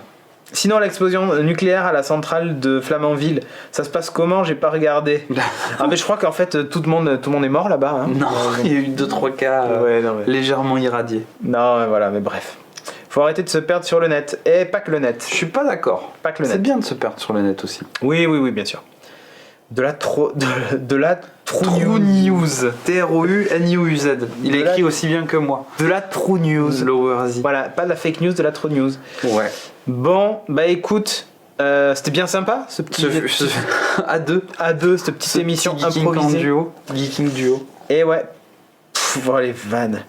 Sinon, l'explosion nucléaire à la centrale de Flamanville, ça se passe comment? J'ai pas regardé. Ah, mais je crois qu'en fait, tout le monde est mort là-bas. Hein. Non, il y a eu 2-3 cas Ouais, non, mais... légèrement irradiés. non, voilà, mais bref. Faut arrêter de se perdre sur le net. Et pas que le net. Je suis pas d'accord. Pas que le C'est net. bien de se perdre sur le net aussi. Oui, bien sûr. De la true True News. T-R-O-U-N-I-O-U-Z. Il De est la- écrit aussi bien que moi. De la true news. Lower Z. Voilà, pas de la fake news, de la true news. Ouais. Bon, bah écoute, c'était bien sympa ce petit À deux. à deux, cette petite émission Geeking en improvisée. duo. Geeking duo. Et ouais. Bon, les vannes.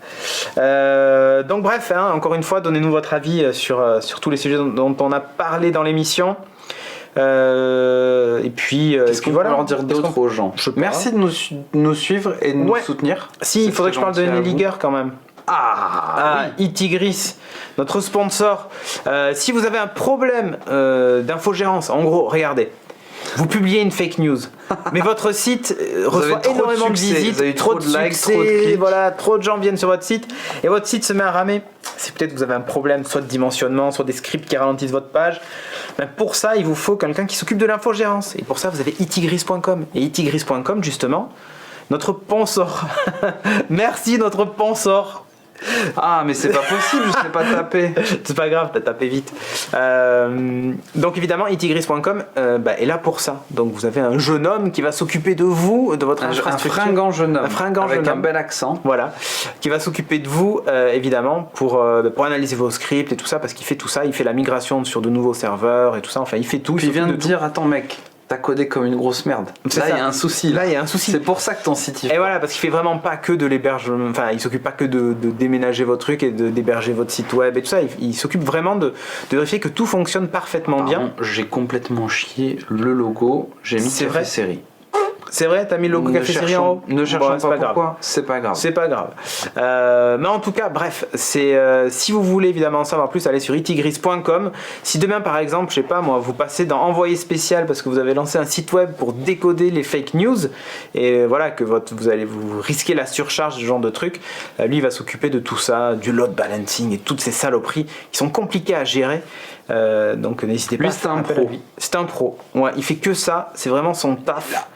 Donc bref, hein, encore une fois, donnez-nous votre avis sur tous les sujets dont on a parlé dans l'émission. Et puis, Qu'est-ce qu'on peut leur dire d'autre aux gens? Je sais pas. Merci de nous suivre et de nous Ouais. soutenir. Si, il C'est faudrait que je très parle de gentil à Nelly vous. Guerre quand même. Itigris, notre sponsor. Si vous avez un problème d'infogérance, en gros, regardez. Vous publiez une fake news, mais votre site reçoit énormément de visites, trop de likes, trop de clics. Voilà, trop de gens viennent sur votre site et votre site se met à ramer. C'est peut-être que vous avez un problème, soit de dimensionnement, soit des scripts qui ralentissent votre page. Ben pour ça, il vous faut quelqu'un qui s'occupe de l'infogérance. Et pour ça, vous avez itigris.com. Et itigris.com, justement, notre sponsor. Merci, notre sponsor. Ah, mais c'est pas possible, je sais pas taper. C'est pas grave, t'as tapé vite. Donc évidemment, itigris.com est là pour ça. Donc vous avez un jeune homme qui va s'occuper de vous, de votre infrastructure. Un fringant jeune homme, avec jeune un homme. bel accent. Voilà, qui va s'occuper de vous, évidemment, pour analyser vos scripts et tout ça, parce qu'il fait tout ça, il fait la migration sur de nouveaux serveurs et tout ça, enfin il fait tout. Puis il vient de dire, attends mec, t'as codé comme une grosse merde. Là, il y a un souci. Là, il y a un souci. C'est pour ça que ton site il Et voilà, parce qu'il fait vraiment pas que de l'hébergement, enfin, il s'occupe pas que de déménager votre truc et d'héberger votre site web et tout ça. Il s'occupe vraiment de vérifier que tout fonctionne parfaitement bien. J'ai complètement chié le logo. J'ai mis Café Série. C'est vrai, t'as mis le logo Café Série en haut. Ne cherchons pas pourquoi. C'est pas grave. C'est pas grave. Mais en tout cas, bref, si vous voulez évidemment en savoir plus, allez sur itigris.com. Si demain, par exemple, je sais pas moi, vous passez dans Envoyé spécial parce que vous avez lancé un site web pour décoder les fake news et voilà que vous allez vous risquer la surcharge, ce genre de trucs, lui il va s'occuper de tout ça, du load balancing et toutes ces saloperies qui sont compliquées à gérer. Donc n'hésitez pas. Lui, c'est un pro. C'est un pro. Ouais, il fait que ça. C'est vraiment son taf.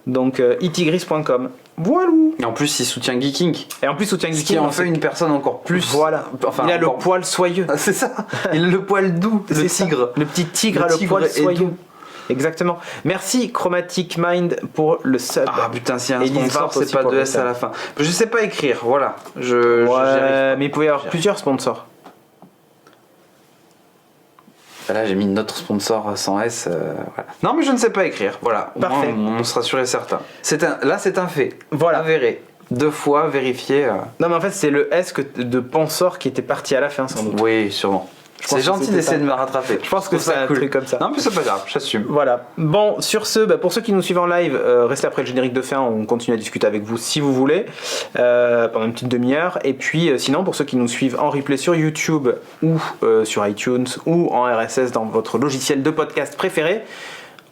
Donc itigris.com. Voilà. Et en plus, il soutient Geeking. Et en plus, soutient Geeking. Ce qui en fait une personne encore plus. Voilà. Enfin, il a le poil soyeux. Ah, c'est ça. Il a le poil doux. Le tigre. Le petit tigre a le poil soyeux. Exactement. Merci Chromatic Mind pour le sub. Ah putain, si un sponsor, c'est pas de S à la fin. Je sais pas écrire, voilà. Mais il pouvait y avoir plusieurs sponsors. Là, j'ai mis notre sponsor sans S. Voilà. Non, mais je ne sais pas écrire. Voilà. Parfait. On sera sûr et certain. Là, c'est un fait. Voilà. Avéré. 2 fois vérifié. Non, mais en fait, c'est le S de Pensor qui était parti à la fin, sans doute. Oui, sûrement. C'est gentil d'essayer de me rattraper. Je pense que c'est un truc comme ça. Non, mais c'est pas grave, j'assume. Voilà. Bon, sur ce, pour ceux qui nous suivent en live, restez après le générique de fin, on continue à discuter avec vous si vous voulez, pendant une petite demi-heure. Et puis, sinon, pour ceux qui nous suivent en replay sur YouTube ou sur iTunes ou en RSS dans votre logiciel de podcast préféré,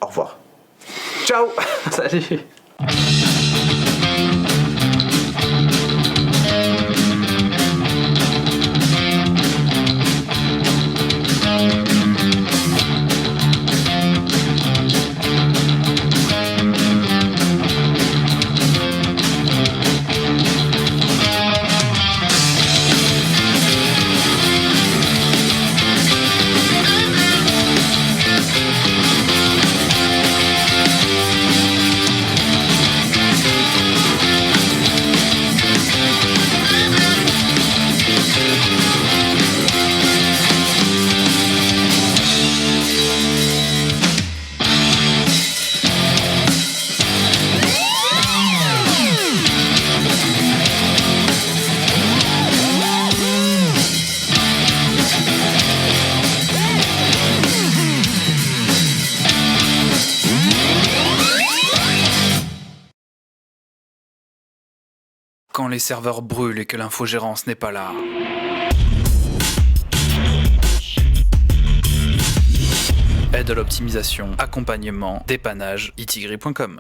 au revoir. Ciao. Salut. Quand les serveurs brûlent et que l'infogérance n'est pas là. Aide à l'optimisation, accompagnement, dépannage, itigri.com.